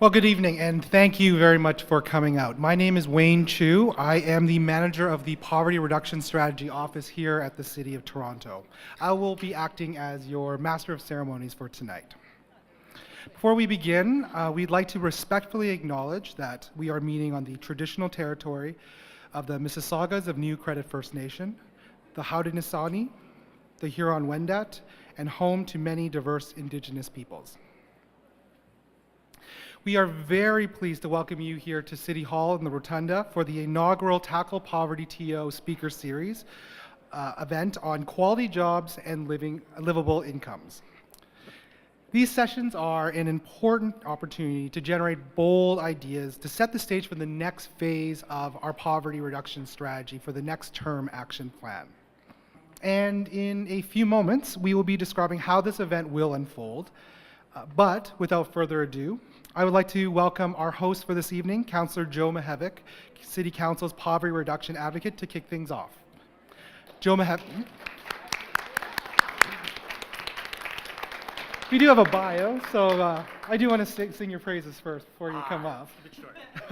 Well, good evening, and thank you very much for coming out. My name is Wayne Chu. I am the manager of the Poverty Reduction Strategy Office here at the City of Toronto. I will be acting as your Master of Ceremonies for tonight. Before we begin, we'd like to respectfully acknowledge that we are meeting on the traditional territory of the Mississaugas of New Credit First Nation, the Haudenosaunee, the Huron-Wendat, and home to many diverse Indigenous peoples. We are very pleased to welcome you here to City Hall in the Rotunda for the inaugural Tackle Poverty TO Speaker Series event on quality jobs and livable incomes. These sessions are an important opportunity to generate bold ideas to set the stage for the next phase of our poverty reduction strategy for the next term action plan. And in a few moments, we will be describing how this event will unfold. But without further ado, I would like to welcome our host for this evening, Councillor Joe Mihevc, City Council's Poverty Reduction Advocate, to kick things off. Joe Mihevc. We do have a bio, so I do want to sing your praises first before you come up.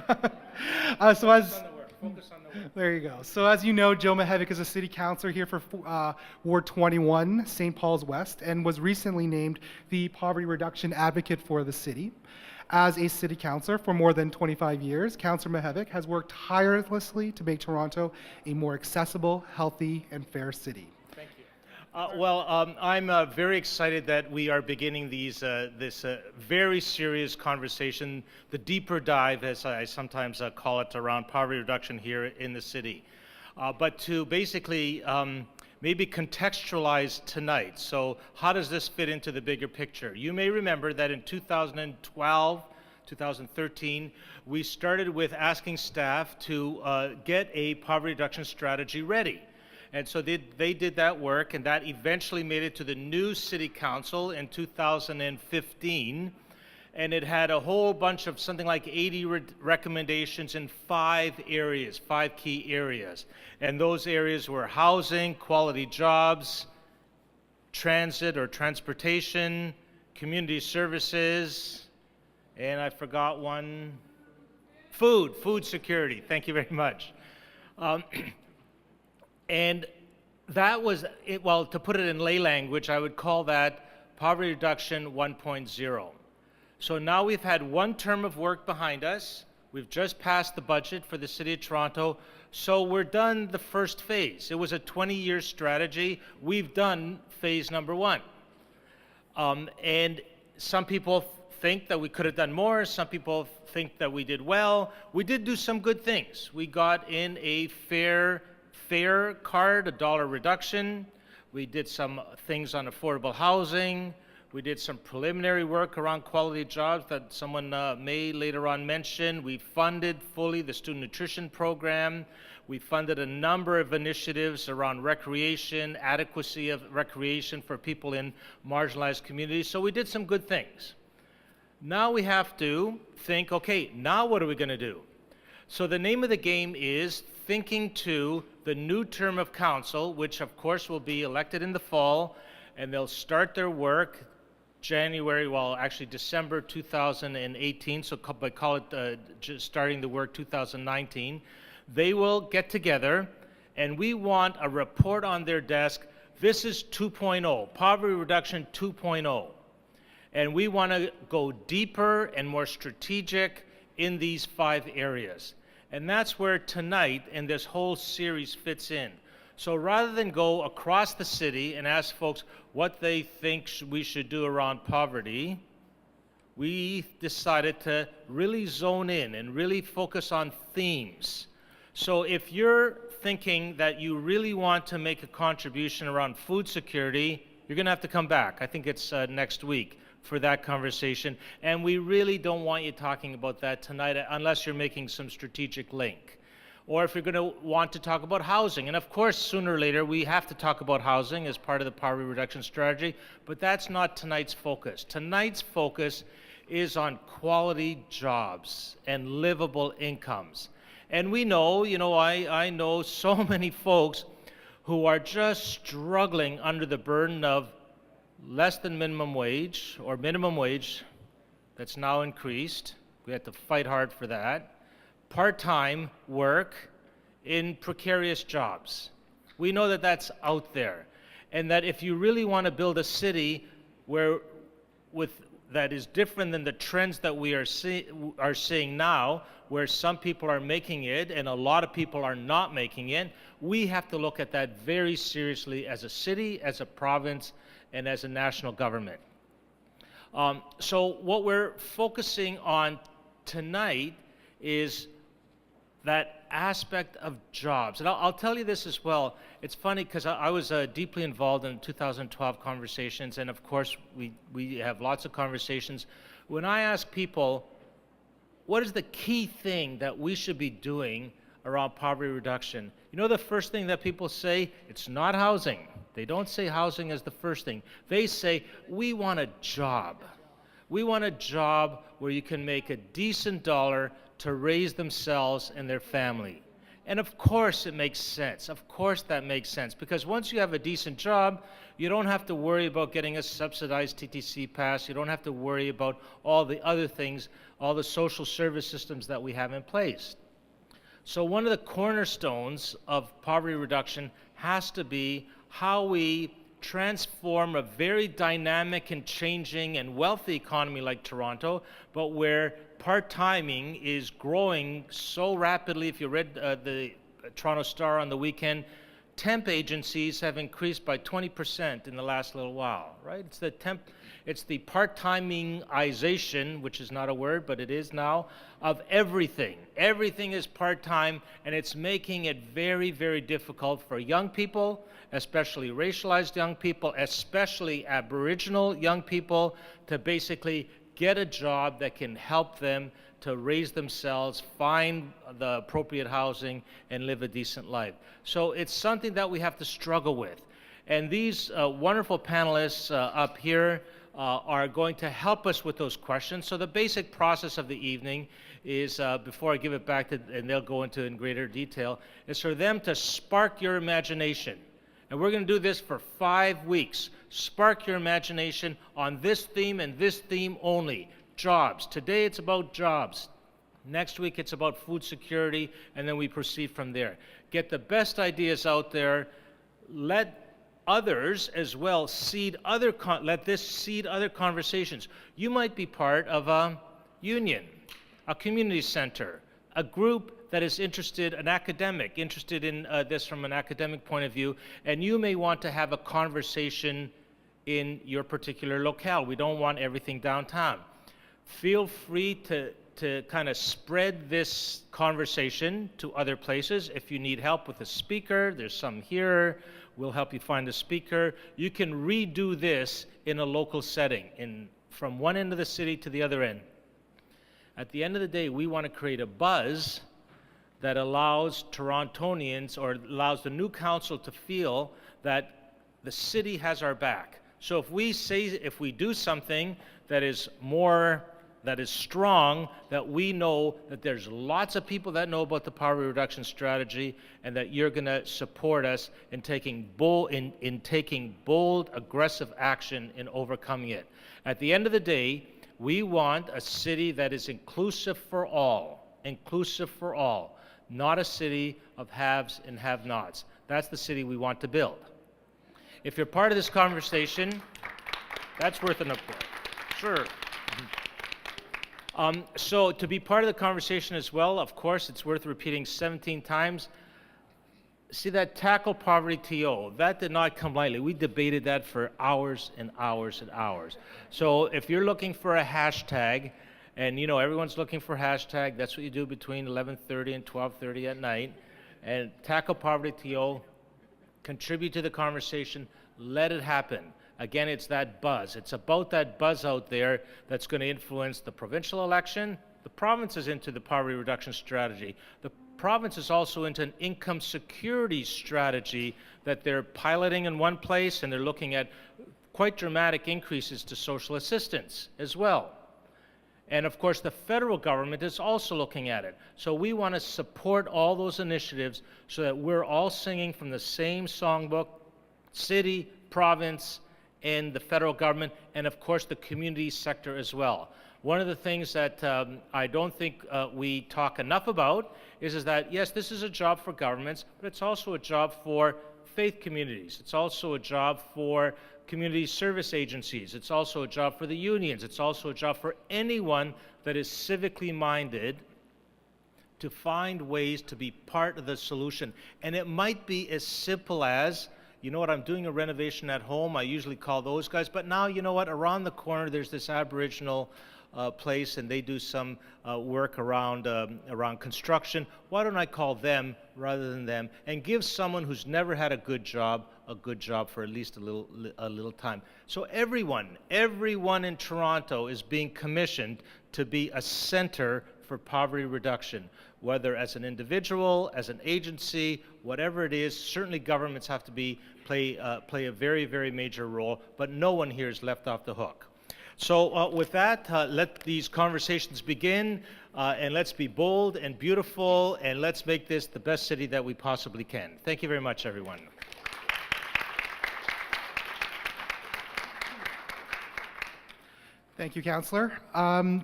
Focus on the work. There you go. So as you know, Joe Mihevc is a city councillor here for Ward 21, St. Paul's West, and was recently named the Poverty Reduction Advocate for the city. As a city councillor for more than 25 years, Councillor Mihevc has worked tirelessly to make Toronto a more accessible, healthy, and fair city. Thank you. I'm very excited that we are beginning this very serious conversation, the deeper dive, as I sometimes call it, around poverty reduction here in the city. But to basically maybe contextualize tonight. So how does this fit into the bigger picture? You may remember that in 2012, 2013, we started with asking staff to get a poverty reduction strategy ready. And so they did that work, and that eventually made it to the new City Council in 2015. And it had a whole bunch of something like 80 recommendations in 5 key areas. And those areas were housing, quality jobs, transit or transportation, community services, and I forgot one, food security. Thank you very much. And that was, well, to put it in lay language, I would call that poverty reduction 1.0. So now we've had one term of work behind us. We've just passed the budget for the City of Toronto. So we're done the first phase. It was a 20-year strategy. We've done phase number 1. And some people think that we could have done more. Some people think that we did well. We did do some good things. We got in a fair card, $1 reduction. We did some things on affordable housing. We did some preliminary work around quality jobs that someone may later on mention. We funded fully the student nutrition program. We funded a number of initiatives around recreation, adequacy of recreation for people in marginalized communities. So we did some good things. Now we have to think, okay, now what are we going to do? So the name of the game is thinking to the new term of council, which of course will be elected in the fall, and they'll start their work December 2018, so call it just starting the work 2019. They will get together, and we want a report on their desk. This is 2.0, poverty reduction 2.0. And we want to go deeper and more strategic in these 5 areas. And that's where tonight and this whole series fits in. So rather than go across the city and ask folks what they think we should do around poverty, we decided to really zone in and really focus on themes. So if you're thinking that you really want to make a contribution around food security, you're going to have to come back. I think it's next week for that conversation. And we really don't want you talking about that tonight unless you're making some strategic link. Or if you're going to want to talk about housing. And of course, sooner or later, we have to talk about housing as part of the poverty reduction strategy, but that's not tonight's focus. Tonight's focus is on quality jobs and livable incomes. And we know, I know so many folks who are just struggling under the burden of less than minimum wage or minimum wage that's now increased, We had to fight hard for that. Part-time work in precarious jobs. We know that that's out there. And that if you really want to build a city that is different than the trends that we are seeing now, where some people are making it and a lot of people are not making it, we have to look at that very seriously as a city, as a province, and as a national government. So what we're focusing on tonight is that aspect of jobs. And I'll tell you this as well. It's funny because I was deeply involved in 2012 conversations, and of course we have lots of conversations. When I ask people, what is the key thing that we should be doing around poverty reduction? You know the first thing that people say? It's not housing. They don't say housing as the first thing. They say, we want a job. We want a job where you can make a decent dollar to raise themselves and their family. And of course it makes sense. Of course that makes sense. Because once you have a decent job, you don't have to worry about getting a subsidized TTC pass. You don't have to worry about all the other things, all the social service systems that we have in place. So one of the cornerstones of poverty reduction has to be how we transform a very dynamic and changing and wealthy economy like Toronto, but where part-timing is growing so rapidly. If you read the Toronto Star on the weekend, temp agencies have increased by 20% in the last little while, right? It's the part-timingization, which is not a word, but it is now, of everything. Everything is part-time, and it's making it very, very difficult for young people, especially racialized young people, especially Aboriginal young people, to basically get a job that can help them to raise themselves, find the appropriate housing, and live a decent life. So it's something that we have to struggle with. And these wonderful panelists up here are going to help us with those questions. So the basic process of the evening is, before I give it back to, and they'll go into in greater detail, is for them to spark your imagination. And we're going to do this for 5 weeks. Spark your imagination on this theme and this theme only. Jobs. Today it's about jobs. Next week it's about food security, and then we proceed from there. Get the best ideas out there. Let others as well let this seed other conversations. You might be part of a union, a community center, a group that is interested, an academic, interested in this from an academic point of view, and you may want to have a conversation in your particular locale. We don't want everything downtown. Feel free to kind of spread this conversation to other places. If you need help with a speaker, there's some here. We'll help you find a speaker. You can redo this in a local setting, from one end of the city to the other end. At the end of the day, we want to create a buzz that allows Torontonians, or allows the new council to feel that the city has our back. So if we do something that is strong, that we know that there's lots of people that know about the poverty reduction strategy, and that you're going to support us in taking bold, aggressive action in overcoming it. At the end of the day, we want a city that is inclusive for all, not a city of haves and have-nots. That's the city we want to build. If you're part of this conversation, that's worth an applause. Sure. So to be part of the conversation as well, of course, it's worth repeating 17 times. See, that Tackle Poverty TO, that did not come lightly. We debated that for hours and hours and hours. So if you're looking for a hashtag, and you know everyone's looking for hashtag, that's what you do between 11:30 and 12:30 at night. And Tackle Poverty TO, contribute to the conversation, let it happen. Again, it's that buzz. It's about that buzz out there that's going to influence the provincial election. The province is into the poverty reduction strategy. The province is also into an income security strategy that they're piloting in one place, and they're looking at quite dramatic increases to social assistance as well. And of course, the federal government is also looking at it. So we want to support all those initiatives so that we're all singing from the same songbook, city, province, and the federal government, and of course the community sector as well. One of the things that I don't think we talk enough about is that, yes, this is a job for governments, but it's also a job for faith communities. It's also a job for community service agencies. It's also a job for the unions. It's also a job for anyone that is civically minded to find ways to be part of the solution. And it might be as simple as, you know what, I'm doing a renovation at home. I usually call those guys, but now, you know what, around the corner there's this Aboriginal place, and they do some work around construction. Why don't I call them rather than them, and give someone who's never had a good job for at least a little time. So everyone in Toronto is being commissioned to be a center for poverty reduction, whether as an individual, as an agency, whatever it is. Certainly governments have to play a very, very major role, but no one here is left off the hook. So with that, let these conversations begin, and let's be bold and beautiful, and let's make this the best city that we possibly can. Thank you very much, everyone. Thank you, Councillor.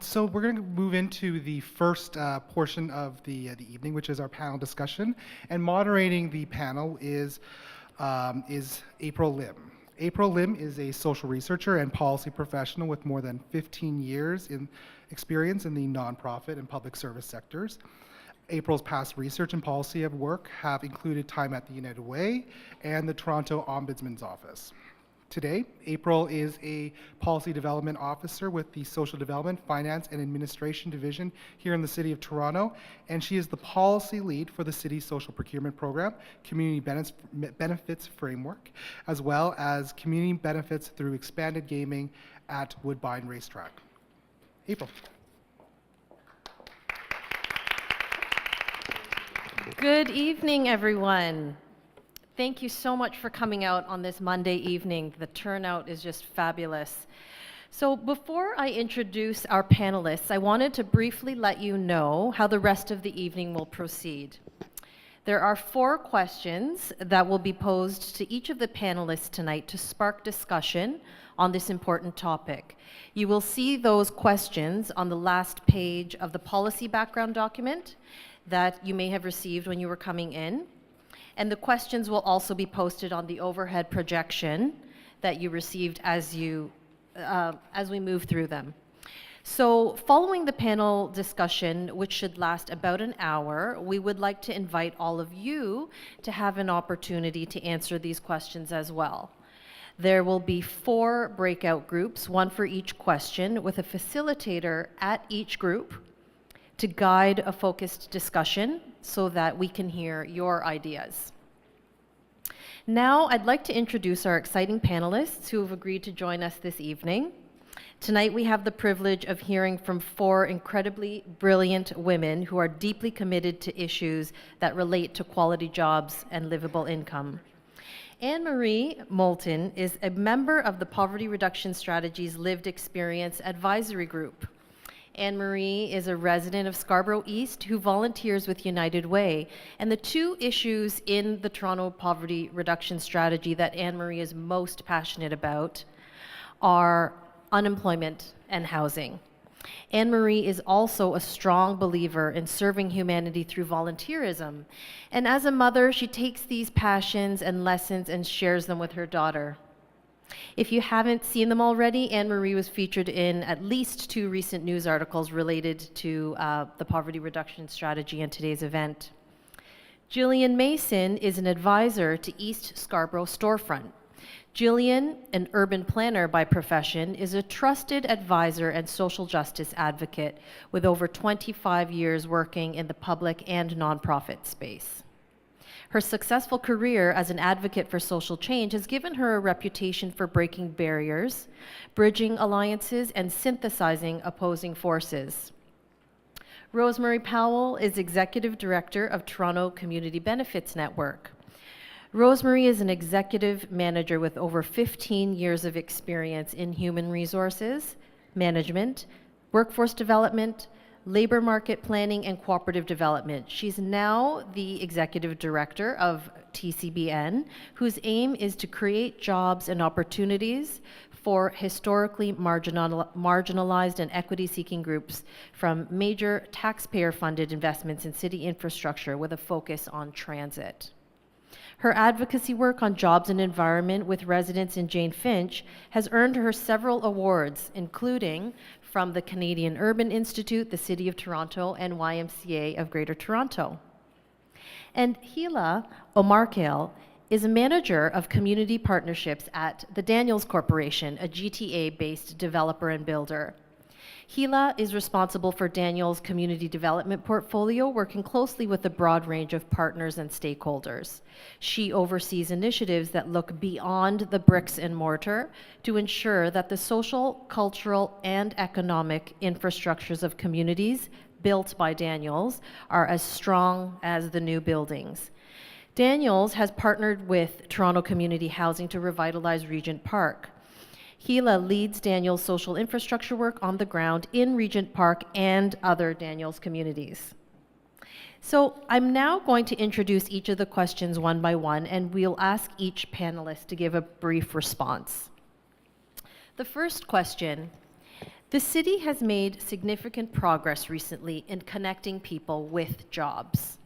So we're going to move into the first portion of the evening, which is our panel discussion. And moderating the panel is April Lim. April Lim is a social researcher and policy professional with more than 15 years in experience in the nonprofit and public service sectors. April's past research and policy of work have included time at the United Way and the Toronto Ombudsman's Office. Today, April is a policy development officer with the Social Development, Finance, and Administration Division here in the City of Toronto, and she is the policy lead for the city's social procurement program, community benefits framework, as well as community benefits through expanded gaming at Woodbine Racetrack. April. Good evening, everyone. Thank you so much for coming out on this Monday evening. The turnout is just fabulous. So before I introduce our panelists, I wanted to briefly let you know how the rest of the evening will proceed. There are 4 questions that will be posed to each of the panelists tonight to spark discussion on this important topic. You will see those questions on the last page of the policy background document that you may have received when you were coming in. And the questions will also be posted on the overhead projection that you received as we move through them. So following the panel discussion, which should last about an hour, we would like to invite all of you to have an opportunity to answer these questions as well. There will be 4 breakout groups, 1 for each question, with a facilitator at each group to guide a focused discussion so that we can hear your ideas. Now, I'd like to introduce our exciting panelists who have agreed to join us this evening. Tonight, we have the privilege of hearing from 4 incredibly brilliant women who are deeply committed to issues that relate to quality jobs and livable income. Anne-Marie Moulton is a member of the Poverty Reduction Strategy's Lived Experience Advisory Group. Anne-Marie is a resident of Scarborough East who volunteers with United Way. And the 2 issues in the Toronto Poverty Reduction Strategy that Anne-Marie is most passionate about are unemployment and housing. Anne-Marie is also a strong believer in serving humanity through volunteerism. And as a mother, she takes these passions and lessons and shares them with her daughter. If you haven't seen them already, Anne-Marie was featured in at least 2 recent news articles related to the poverty reduction strategy and today's event. Jillian Mason is an advisor to East Scarborough Storefront. Jillian, an urban planner by profession, is a trusted advisor and social justice advocate with over 25 years working in the public and nonprofit space. Her successful career as an advocate for social change has given her a reputation for breaking barriers, bridging alliances, and synthesizing opposing forces. Rosemary Powell is Executive Director of Toronto Community Benefits Network. Rosemary is an executive manager with over 15 years of experience in human resources, management, workforce development, labor market planning, and cooperative development. She's now the executive director of TCBN, whose aim is to create jobs and opportunities for historically marginalized and equity-seeking groups from major taxpayer-funded investments in city infrastructure with a focus on transit. Her advocacy work on jobs and environment with residents in Jane Finch has earned her several awards, including from the Canadian Urban Institute, the City of Toronto, and YMCA of Greater Toronto. And Hila Omarkale is a manager of community partnerships at the Daniels Corporation, a GTA-based developer and builder. Hila is responsible for Daniels' community development portfolio, working closely with a broad range of partners and stakeholders. She oversees initiatives that look beyond the bricks and mortar to ensure that the social, cultural, and economic infrastructures of communities built by Daniels are as strong as the new buildings. Daniels has partnered with Toronto Community Housing to revitalize Regent Park. Hila leads Daniels' social infrastructure work on the ground in Regent Park and other Daniels communities. So I'm now going to introduce each of the questions one by one, and we'll ask each panelist to give a brief response. The first question: the city has made significant progress recently in connecting people with jobs.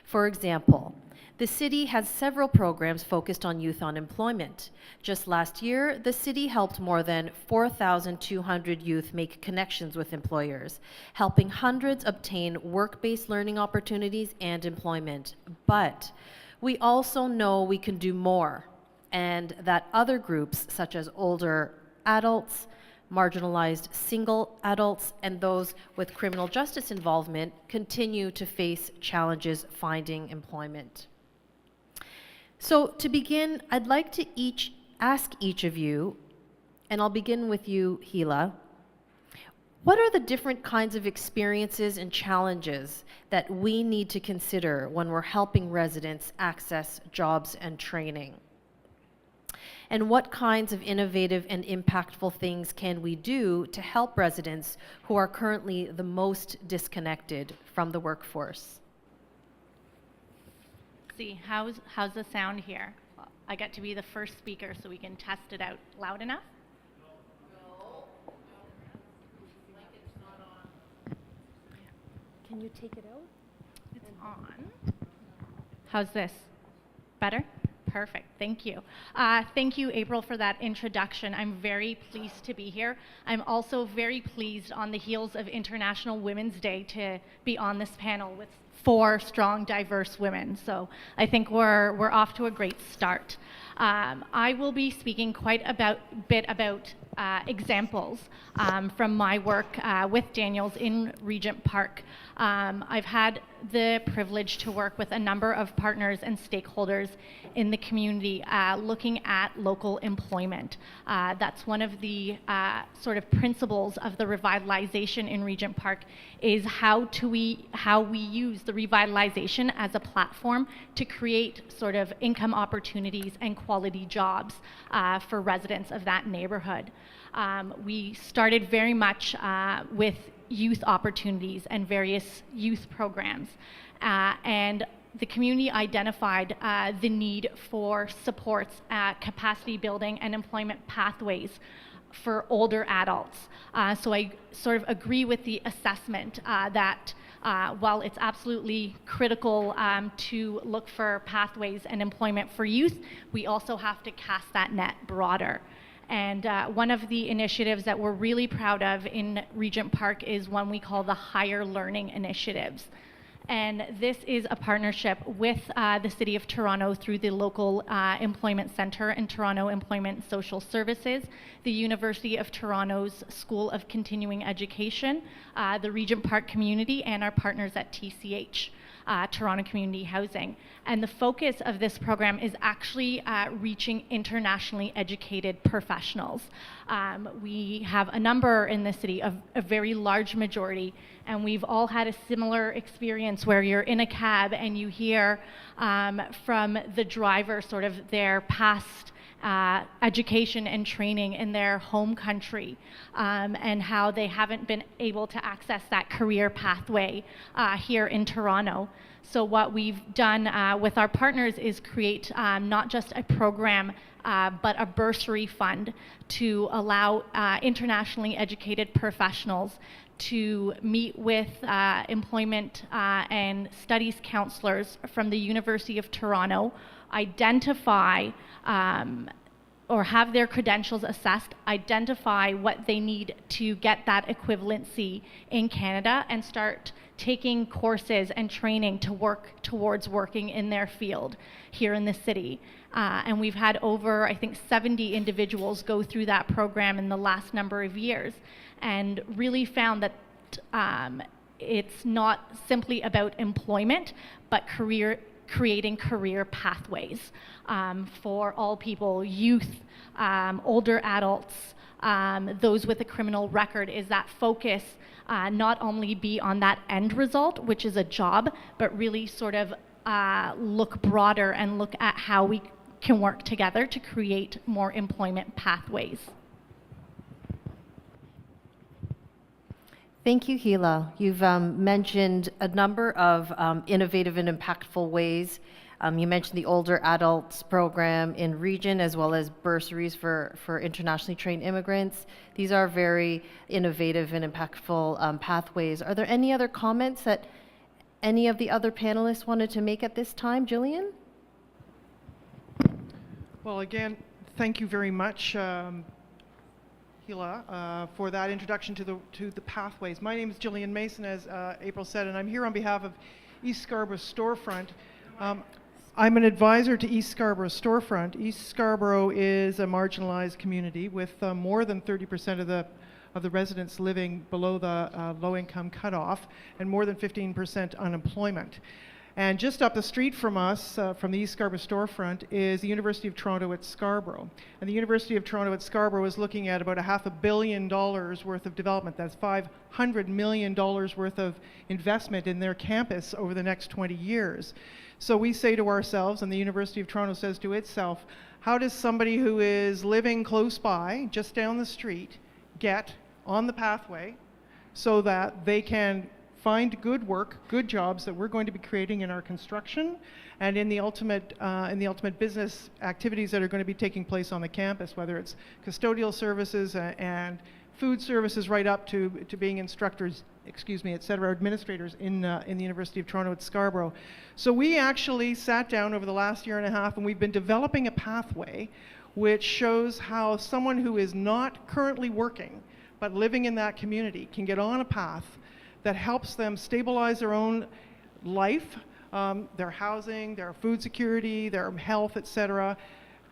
For example, the city has several programs focused on youth unemployment. Just last year, the city helped more than 4,200 youth make connections with employers, helping hundreds obtain work-based learning opportunities and employment. But we also know we can do more, and that other groups, such as older adults, marginalized single adults, and those with criminal justice involvement, continue to face challenges finding employment. So to begin, I'd like to ask each of you, and I'll begin with you, Hila, what are the different kinds of experiences and challenges that we need to consider when we're helping residents access jobs and training? And what kinds of innovative and impactful things can we do to help residents who are currently the most disconnected from the workforce? See, how's the sound here? I get to be the first speaker so we can test it out. Loud enough? Can you take it out? It's on. How's this? Better? Perfect. Thank you. Thank you, April, for that introduction. I'm very pleased to be here. I'm also very pleased on the heels of International Women's Day to be on this panel with 4 strong, diverse women. So I think we're off to a great start. I will be speaking quite a bit about examples from my work with Daniels in Regent Park. I've had the privilege to work with a number of partners and stakeholders in the community looking at local employment. That's one of the sort of principles of the revitalization in Regent Park, is how we use the revitalization as a platform to create sort of income opportunities and quality jobs for residents of that neighborhood. We started very much with youth opportunities and various youth programs. And the community identified the need for supports, capacity building, and employment pathways for older adults. So I sort of agree with the assessment that while it's absolutely critical to look for pathways and employment for youth, we also have to cast that net broader. And one of the initiatives that we're really proud of in Regent Park is one we call the Higher Learning Initiatives. And this is a partnership with the City of Toronto through the local employment centre and Toronto Employment and Social Services, the University of Toronto's School of Continuing Education, the Regent Park community, and our partners at TCH. Toronto Community Housing. And the focus of this program is actually reaching internationally educated professionals. We have a number in the city, of a very large majority, and we've all had a similar experience where you're in a cab and you hear from the driver sort of their past education and training in their home country, and how they haven't been able to access that career pathway here in Toronto. So what we've done with our partners is create not just a program, but a bursary fund to allow internationally educated professionals to meet with employment and studies counselors from the University of Toronto, identify or have their credentials assessed, identify what they need to get that equivalency in Canada, and start taking courses and training to work towards working in their field here in the city. And we've had over, I think, 70 individuals go through that program in the last number of years, and really found that it's not simply about employment, but creating career pathways for all people, youth, older adults, those with a criminal record, is that focus not only be on that end result, which is a job, but really sort of look broader and look at how we can work together to create more employment pathways. Thank you, Gila. You've mentioned a number of innovative and impactful ways. You mentioned the older adults program in region, as well as bursaries for internationally trained immigrants. These are very innovative and impactful pathways. Are there any other comments that any of the other panelists wanted to make at this time? Jillian? Well, again, thank you very much, Gila, for that introduction to the pathways. My name is Jillian Mason, as April said, and I'm here on behalf of East Scarborough Storefront. I'm an advisor to East Scarborough Storefront. East Scarborough is a marginalized community with more than 30% of the residents living below the low-income cutoff, and more than 15% unemployment. And just up the street from us, from the East Scarborough Storefront, is the University of Toronto at Scarborough. And the University of Toronto at Scarborough is looking at about $500 million worth of development. That's $500 million worth of investment in their campus over the next 20 years. So we say to ourselves, and the University of Toronto says to itself, how does somebody who is living close by, just down the street, get on the pathway so that they can find good work, good jobs that we're going to be creating in our construction and in the ultimate business activities that are going to be taking place on the campus, whether it's custodial services and food services, right up to being instructors, et cetera, administrators in the University of Toronto at Scarborough. So we actually sat down over the last year and a half, and we've been developing a pathway which shows how someone who is not currently working but living in that community can get on a path that helps them stabilize their own life, their housing, their food security, their health, et cetera,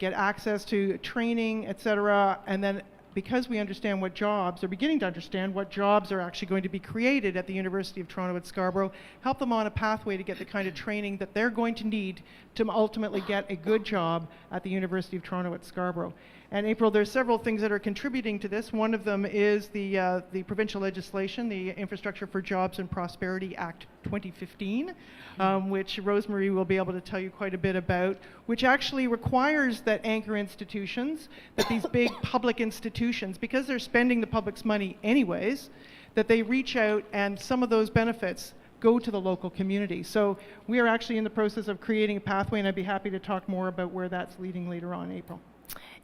get access to training, et cetera, and then because we understand what jobs, or beginning to understand what jobs are actually going to be created at the University of Toronto at Scarborough, help them on a pathway to get the kind of training that they're going to need to ultimately get a good job at the University of Toronto at Scarborough. And April, there's several things that are contributing to this. One of them is the provincial legislation, the Infrastructure for Jobs and Prosperity Act 2015, which Rosemary will be able to tell you quite a bit about, which actually requires that anchor institutions, that these big public institutions, because they're spending the public's money anyways, that they reach out and some of those benefits go to the local community. So we are actually in the process of creating a pathway, and I'd be happy to talk more about where that's leading later on, April.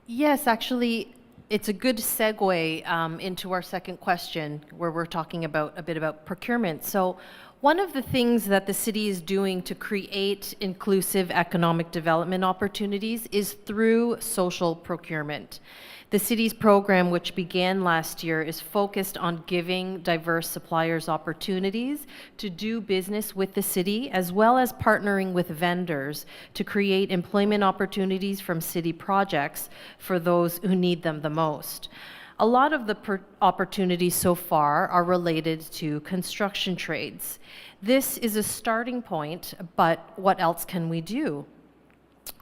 Yes, actually, it's a good segue into our second question, where we're talking a bit about procurement. So one of the things that the city is doing to create inclusive economic development opportunities is through social procurement. The city's program, which began last year, is focused on giving diverse suppliers opportunities to do business with the city, as well as partnering with vendors to create employment opportunities from city projects for those who need them the most. A lot of the opportunities so far are related to construction trades. This is a starting point, but what else can we do?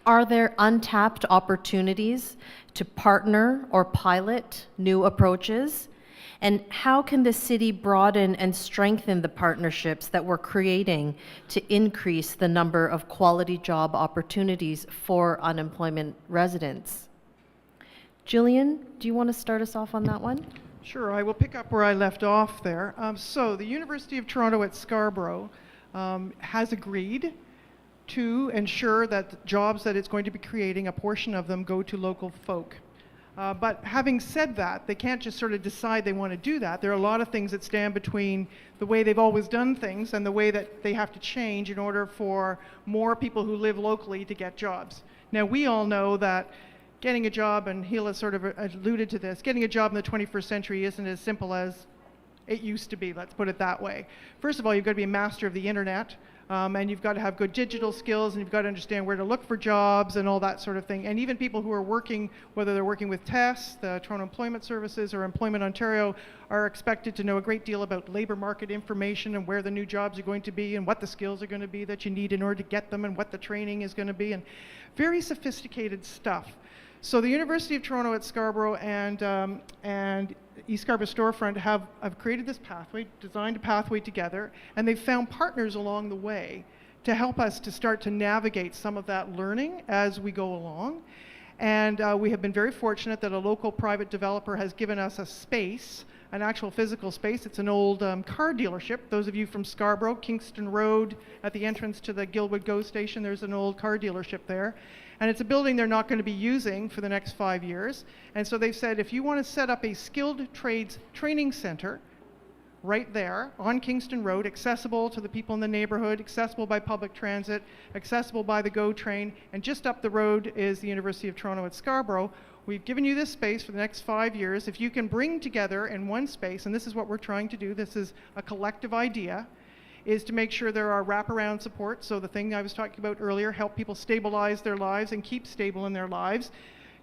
Are there untapped opportunities to partner or pilot new approaches? And how can the city broaden and strengthen the partnerships that we're creating to increase the number of quality job opportunities for unemployment residents? Jillian, do you want to start us off on that one? Sure, I will pick up where I left off there. So the University of Toronto at Scarborough has agreed to ensure that the jobs that it's going to be creating, a portion of them go to local folk. But having said that, they can't just sort of decide they want to do that. There are a lot of things that stand between the way they've always done things and the way that they have to change in order for more people who live locally to get jobs. Now, we all know that getting a job, and Hila sort of alluded to this, getting a job in the 21st century isn't as simple as it used to be, let's put it that way. First of all, you've got to be a master of the internet, and you've got to have good digital skills, and you've got to understand where to look for jobs and all that sort of thing. And even people who are working, whether they're working with TESS, the Toronto Employment Services, or Employment Ontario, are expected to know a great deal about labor market information and where the new jobs are going to be and what the skills are going to be that you need in order to get them and what the training is going to be, and very sophisticated stuff. So the University of Toronto at Scarborough and East Scarborough Storefront have created this pathway, designed a pathway together, and they've found partners along the way to help us to start to navigate some of that learning as we go along. And we have been very fortunate that a local private developer has given us a space, an actual physical space. It's an old car dealership. Those of you from Scarborough, Kingston Road, at the entrance to the Gilwood GO station, there's an old car dealership there. And it's a building they're not going to be using for the next 5 years. And so they've said, if you want to set up a skilled trades training center right there on Kingston Road, accessible to the people in the neighborhood, accessible by public transit, accessible by the GO train, and just up the road is the University of Toronto at Scarborough. We've given you this space for the next 5 years. If you can bring together in one space, and this is what we're trying to do, this is a collective idea, is to make sure there are wraparound support. So the thing I was talking about earlier, help people stabilize their lives and keep stable in their lives.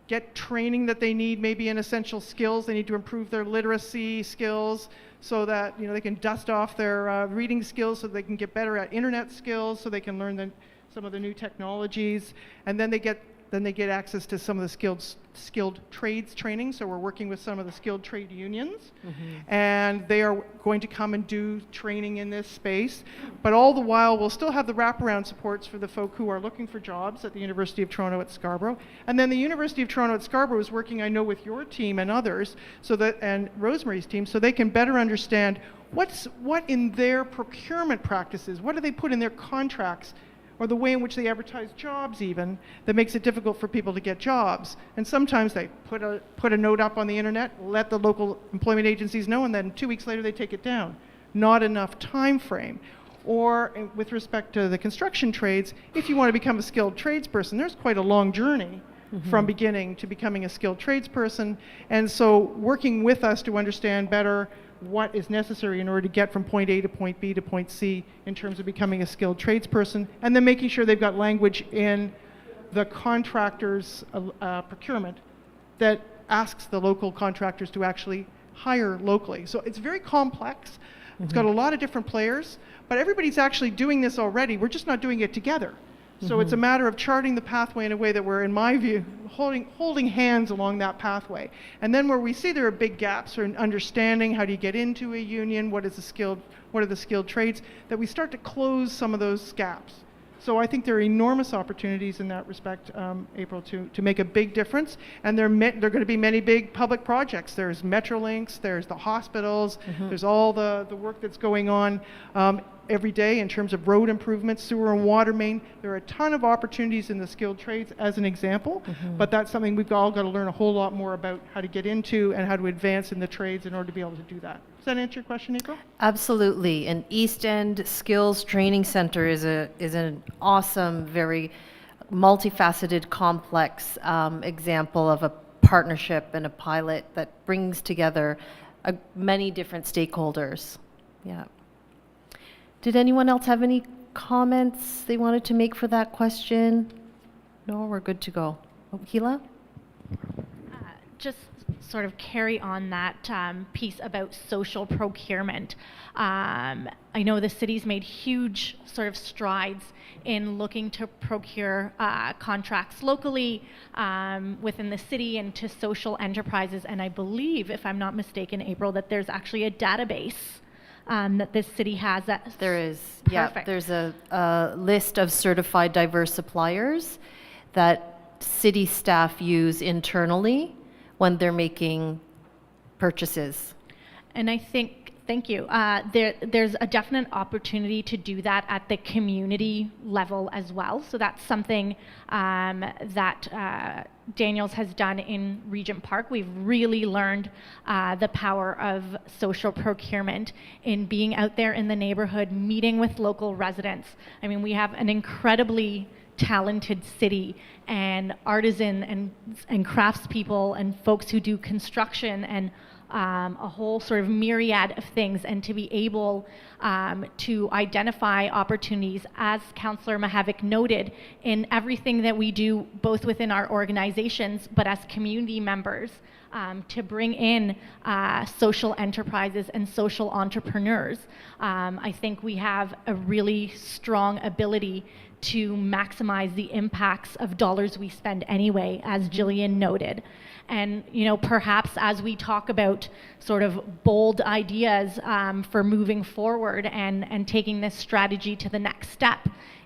Get training that they need, maybe in essential skills. They need to improve their literacy skills so that they can dust off their reading skills so they can get better at internet skills, so they can learn some of the new technologies. And then they get access to some of the skilled trades training. So we're working with some of the skilled trade unions, and they are going to come and do training in this space. But all the while, we'll still have the wraparound supports for the folk who are looking for jobs at the University of Toronto at Scarborough. And then the University of Toronto at Scarborough is working, I know, with your team and others, and Rosemary's team, so they can better understand what in their procurement practices, what do they put in their contracts, or the way in which they advertise jobs even, that makes it difficult for people to get jobs. And sometimes they put a note up on the internet, let the local employment agencies know, and then 2 weeks later they take it down. Not enough time frame. Or with respect to the construction trades, if you want to become a skilled tradesperson, there's quite a long journey from beginning to becoming a skilled tradesperson. And so working with us to understand better what is necessary in order to get from point A to point B to point C in terms of becoming a skilled tradesperson, and then making sure they've got language in the contractor's procurement that asks the local contractors to actually hire locally. So it's very complex. It's got a lot of different players, but everybody's actually doing this already. We're just not doing it together. So it's a matter of charting the pathway in a way that we're, in my view, holding hands along that pathway. And then where we see there are big gaps or in understanding how do you get into a union, what are the skilled trades, that we start to close some of those gaps. So I think there are enormous opportunities in that respect, April, to make a big difference. And there are going to be many big public projects. There's Metrolinks, there's the hospitals, there's all the work that's going on every day in terms of road improvements, sewer and water main. There are a ton of opportunities in the skilled trades as an example, but that's something we've all got to learn a whole lot more about how to get into and how to advance in the trades in order to be able to do that. Does that answer your question, April? Absolutely. An East End Skills Training Center is an awesome, very multifaceted, complex example of a partnership and a pilot that brings together many different stakeholders. Yeah. Did anyone else have any comments they wanted to make for that question? No, we're good to go. Oh, Hila? Just sort of carry on that piece about social procurement. I know the city's made huge sort of strides in looking to procure contracts locally within the city and to social enterprises. And I believe, if I'm not mistaken, April, that there's actually a database that this city has. There is. Perfect. Yeah, there's a list of certified diverse suppliers that city staff use internally when they're making purchases? And I think, thank you. There's a definite opportunity to do that at the community level as well. So that's something that Daniels has done in Regent Park. We've really learned the power of social procurement in being out there in the neighborhood, meeting with local residents. I mean, we have an incredibly talented city, and artisan and craftspeople and folks who do construction and a whole sort of myriad of things, and to be able to identify opportunities, as Councillor Mahavik noted, in everything that we do, both within our organizations, but as community members, to bring in social enterprises and social entrepreneurs. I think we have a really strong ability to maximize the impacts of dollars we spend anyway, as Jillian noted. And, you know, perhaps as we talk about sort of bold ideas for moving forward and taking this strategy to the next step,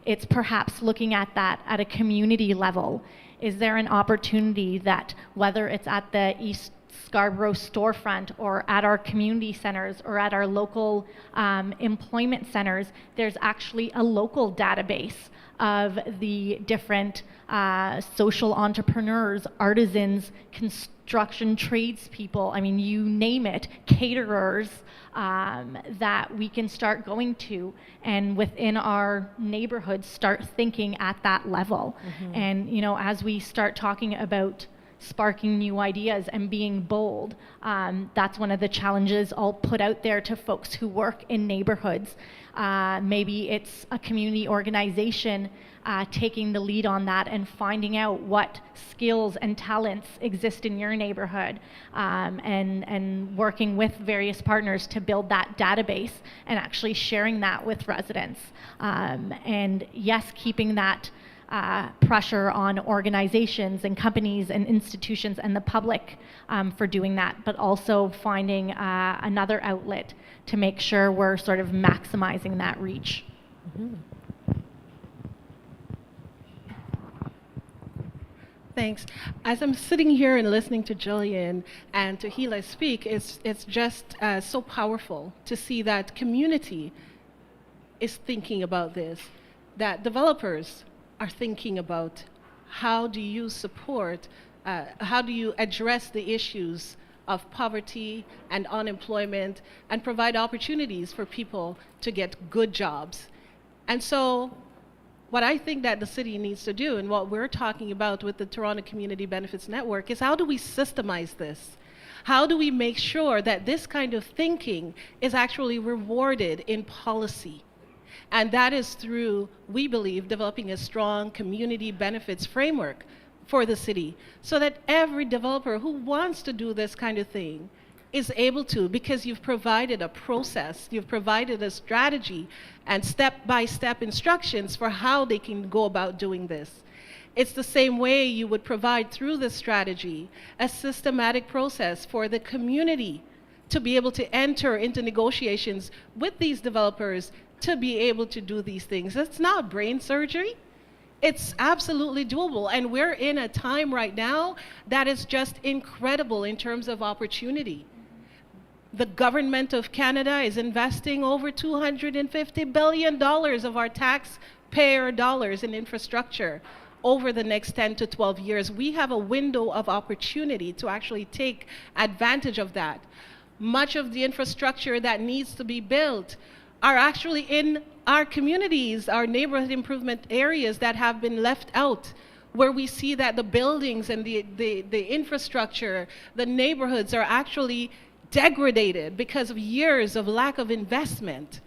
it's perhaps looking at that at a community level. Is there an opportunity that, whether it's at the East Scarborough storefront or at our community centers or at our local employment centers, there's actually a local database of the different social entrepreneurs, artisans, construction tradespeople, I mean, you name it, caterers, that we can start going to, and within our neighborhoods start thinking at that level. And, you know, as we start talking about sparking new ideas and being bold, that's one of the challenges I'll put out there to folks who work in neighborhoods. Maybe it's a community organization taking the lead on that and finding out what skills and talents exist in your neighborhood, and working with various partners to build that database and actually sharing that with residents. And yes, keeping that pressure on organizations and companies and institutions and the public for doing that, but also finding another outlet to make sure we're sort of maximizing that reach. Thanks. As I'm sitting here and listening to Jillian and to Hila speak, it's just so powerful to see that community is thinking about this, that developers are thinking about how do you support, how do you address the issues of poverty and unemployment and provide opportunities for people to get good jobs. And so what I think that the city needs to do, and what we're talking about with the Toronto Community Benefits Network, is how do we systemize this? How do we make sure that this kind of thinking is actually rewarded in policy? And that is through, we believe, developing a strong community benefits framework for the city, so that every developer who wants to do this kind of thing is able to, because you've provided a process, you've provided a strategy and step-by-step instructions for how they can go about doing this. It's the same way you would provide through this strategy a systematic process for the community to be able to enter into negotiations with these developers to be able to do these things. It's not brain surgery. It's absolutely doable. And we're in a time right now that is just incredible in terms of opportunity. The government of Canada is investing over $250 billion of our taxpayer dollars in infrastructure over the next 10 to 12 years. We have a window of opportunity to actually take advantage of that. Much of the infrastructure that needs to be built are actually in our communities, our neighborhood improvement areas that have been left out, where we see that the buildings and the infrastructure, the neighborhoods are actually degraded because of years of lack of investment.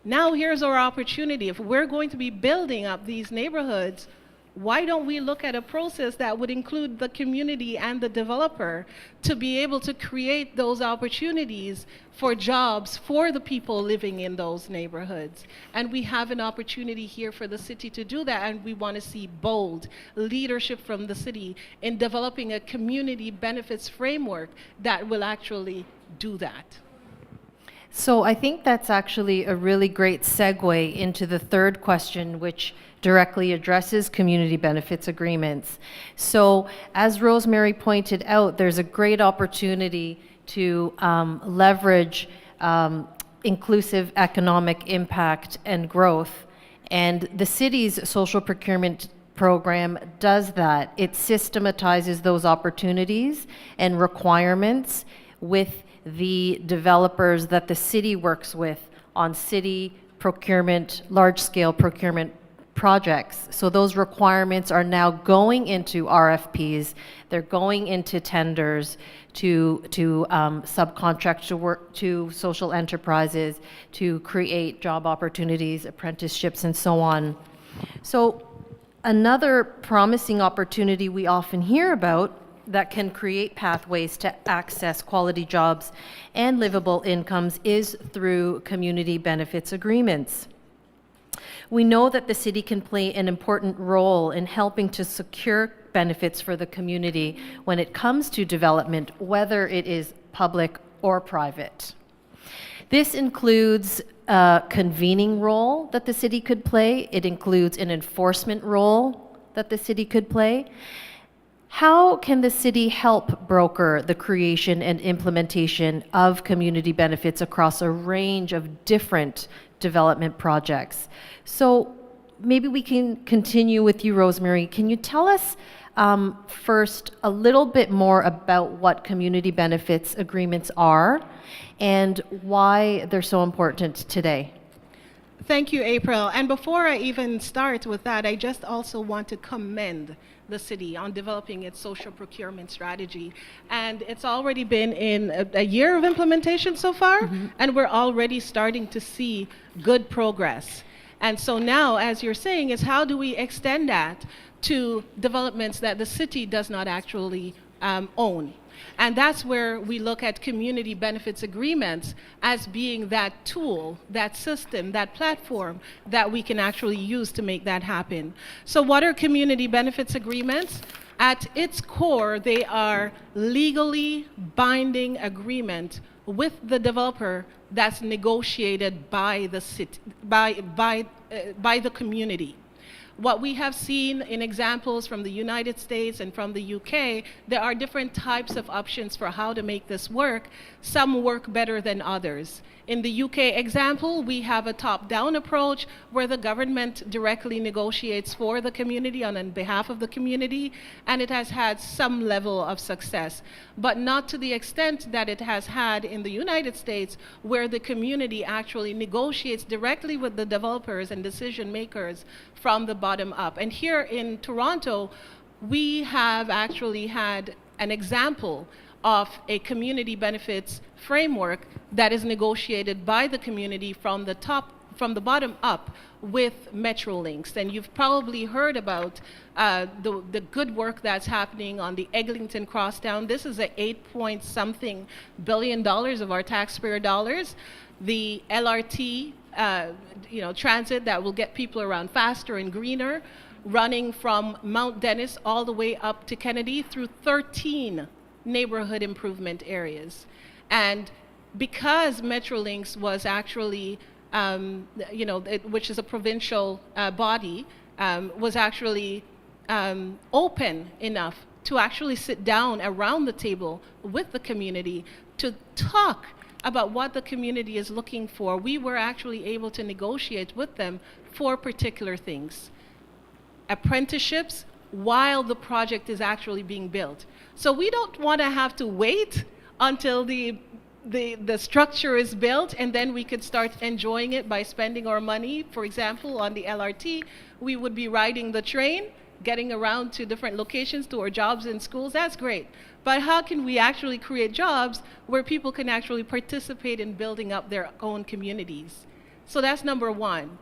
Now here's our opportunity. If we're going to be building up these neighborhoods, why don't we look at a process that would include the community and the developer to be able to create those opportunities for jobs for the people living in those neighborhoods? And we have an opportunity here for the city to do that, and we want to see bold leadership from the city in developing a community benefits framework that will actually do that. So I think that's actually a really great segue into the third question, which directly addresses community benefits agreements. So as Rosemary pointed out, there's a great opportunity to leverage inclusive economic impact and growth. And the city's social procurement program does that. It systematizes those opportunities and requirements with the developers that the city works with on city procurement, large-scale procurement projects. So those requirements are now going into RFPs, they're going into tenders to subcontract to work to social enterprises to create job opportunities, apprenticeships, and so on. So another promising opportunity we often hear about that can create pathways to access quality jobs and livable incomes is through community benefits agreements. We know that the city can play an important role in helping to secure benefits for the community when it comes to development, whether it is public or private. This includes a convening role that the city could play. It includes an enforcement role that the city could play. How can the city help broker the creation and implementation of community benefits across a range of different development projects? So maybe we can continue with you, Rosemary. Can you tell us first a little bit more about what community benefits agreements are and why they're so important today? Thank you, April. And before I even start with that, I just also want to commend the city on developing its social procurement strategy. And it's already been in a year of implementation so far, and we're already starting to see good progress. And so now, as you're saying, is how do we extend that to developments that the city does not actually own? And that's where we look at community benefits agreements as being that tool, that system, that platform that we can actually use to make that happen. So what are community benefits agreements? At its core, they are legally binding agreement with the developer that's negotiated by the city, by the community. What we have seen in examples from the United States and from the UK, there are different types of options for how to make this work. Some work better than others. In the UK example, we have a top-down approach where the government directly negotiates for the community on behalf of the community, and it has had some level of success, but not to the extent that it has had in the United States, where the community actually negotiates directly with the developers and decision makers from the bottom up. And here in Toronto, we have actually had an example of a community benefits framework that is negotiated by the community from the bottom up with Metrolinx. And you've probably heard about the good work that's happening on the Eglinton Crosstown. This is a $8-point-something billion of our taxpayer dollars. The LRT, transit that will get people around faster and greener, running from Mount Dennis all the way up to Kennedy through 13 neighborhood improvement areas. And because Metrolinx was actually, which is a provincial body, was actually open enough to actually sit down around the table with the community to talk about what the community is looking for, we were actually able to negotiate with them for particular things. Apprenticeships while the project is actually being built. So we don't want to have to wait until the structure is built and then we could start enjoying it by spending our money. For example, on the LRT, we would be riding the train, getting around to different locations to our jobs and schools. That's great. But how can we actually create jobs where people can actually participate in building up their own communities? So that's number one.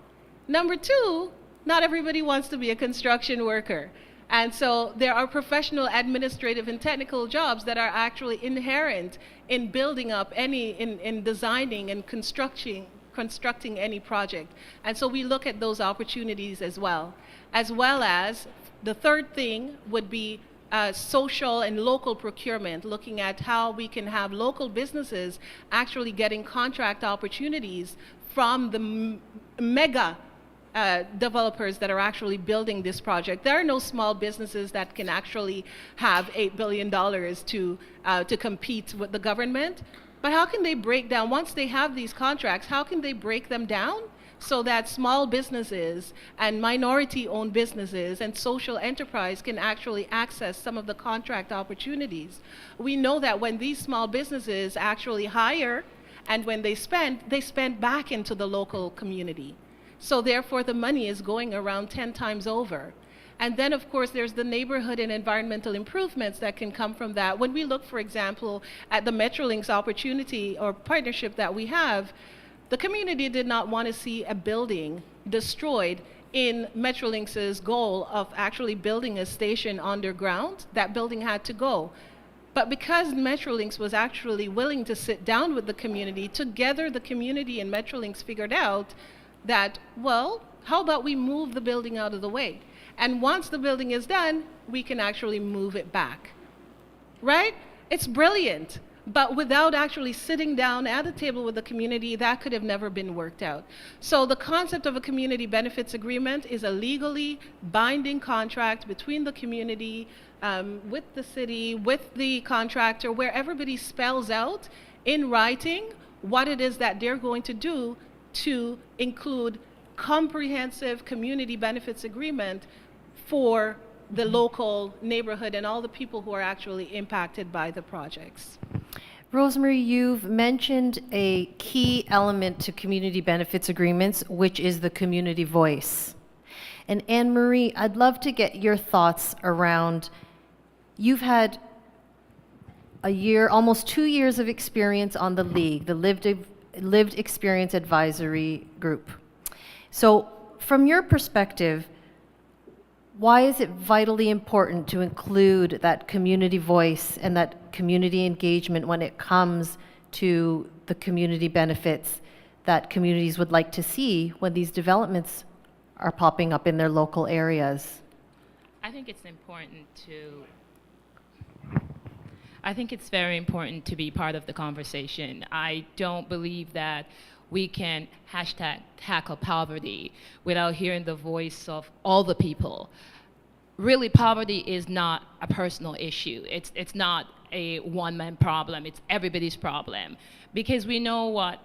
Number two, not everybody wants to be a construction worker. And so there are professional, administrative, and technical jobs that are actually inherent in building up in designing and constructing any project. And so we look at those opportunities as well as the third thing would be social and local procurement, looking at how we can have local businesses actually getting contract opportunities from the mega developers that are actually building this project. There are no small businesses that can actually have $8 billion to compete with the government. But how can they break down, once they have these contracts, how can they break them down so that small businesses and minority-owned businesses and social enterprise can actually access some of the contract opportunities? We know that when these small businesses actually hire and when they spend back into the local community. So therefore, the money is going around 10 times over. And then, of course, there's the neighborhood and environmental improvements that can come from that. When we look, for example, at the Metrolinx opportunity or partnership that we have, the community did not want to see a building destroyed in Metrolinx's goal of actually building a station underground. That building had to go. But because Metrolinx was actually willing to sit down with the community, together the community and Metrolinx figured out that, well, how about we move the building out of the way? And once the building is done, we can actually move it back. Right? It's brilliant. But without actually sitting down at a table with the community, that could have never been worked out. So the concept of a community benefits agreement is a legally binding contract between the community, with the city, with the contractor, where everybody spells out in writing what it is that they're going to do to include comprehensive community benefits agreement for the local neighborhood and all the people who are actually impacted by the projects. Rosemary, you've mentioned a key element to community benefits agreements, which is the community voice. And Anne-Marie, I'd love to get your thoughts around, you've had a year, almost 2 years of experience on the League, the Lived Experience Advisory Group. So from your perspective, why is it vitally important to include that community voice and that community engagement when it comes to the community benefits that communities would like to see when these developments are popping up in their local areas? I think it's very important to be part of the conversation. I don't believe that we can tackle poverty without hearing the voice of all the people. Really, poverty is not a personal issue. It's not a one-man problem. It's everybody's problem. Because we know what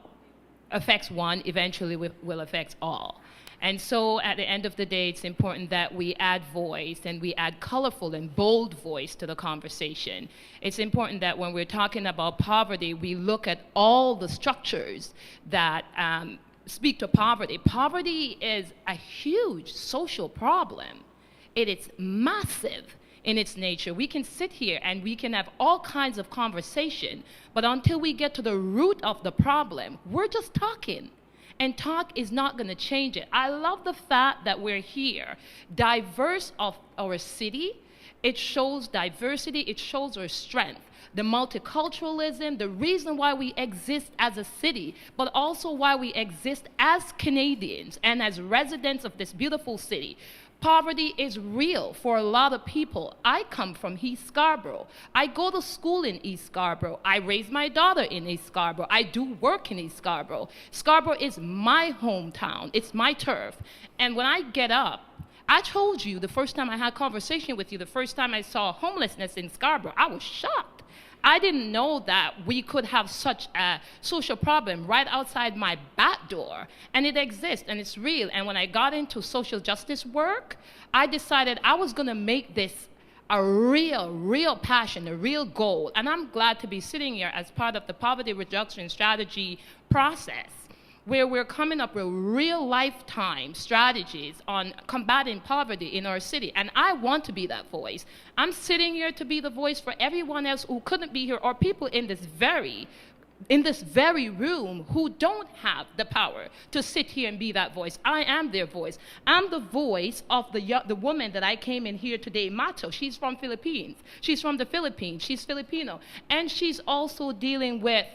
affects one eventually will affect all. And so at the end of the day, it's important that we add voice and we add colorful and bold voice to the conversation. It's important that when we're talking about poverty, we look at all the structures that speak to poverty. Poverty is a huge social problem. It is massive in its nature. We can sit here and we can have all kinds of conversation, but until we get to the root of the problem, we're just talking. And talk is not going to change it. I love the fact that we're here, diverse of our city. It shows diversity, it shows our strength. The multiculturalism, the reason why we exist as a city, but also why we exist as Canadians and as residents of this beautiful city. Poverty is real for a lot of people. I come from East Scarborough. I go to school in East Scarborough. I raise my daughter in East Scarborough. I do work in East Scarborough. Scarborough is my hometown. It's my turf. And when I get up, I told you the first time I had a conversation with you, the first time I saw homelessness in Scarborough, I was shocked. I didn't know that we could have such a social problem right outside my back door. And it exists, and it's real. And when I got into social justice work, I decided I was going to make this a real passion, a real goal. And I'm glad to be sitting here as part of the poverty reduction strategy process, where we're coming up with real lifetime strategies on combating poverty in our city. And I want to be that voice. I'm sitting here to be the voice for everyone else who couldn't be here, or people in this very room who don't have the power to sit here and be that voice. I am their voice. I'm the voice of the woman that I came in here today, Mato. She's from Philippines. She's from the Philippines. She's Filipino. And she's also dealing with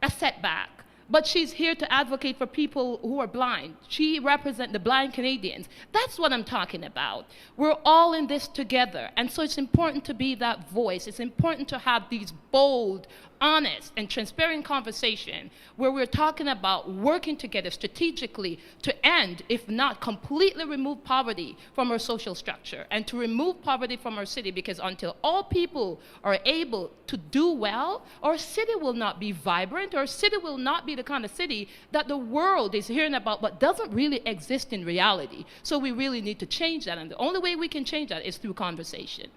a setback but she's here to advocate for people who are blind. She represents the blind Canadians. That's what I'm talking about. We're all in this together. And so it's important to be that voice. It's important to have these bold, honest, and transparent conversation where we're talking about working together strategically to end, if not completely remove poverty from our social structure and to remove poverty from our city, because until all people are able to do well, our city will not be vibrant, our city will not be the kind of city that the world is hearing about but doesn't really exist in reality. So we really need to change that, and the only way we can change that is through conversation.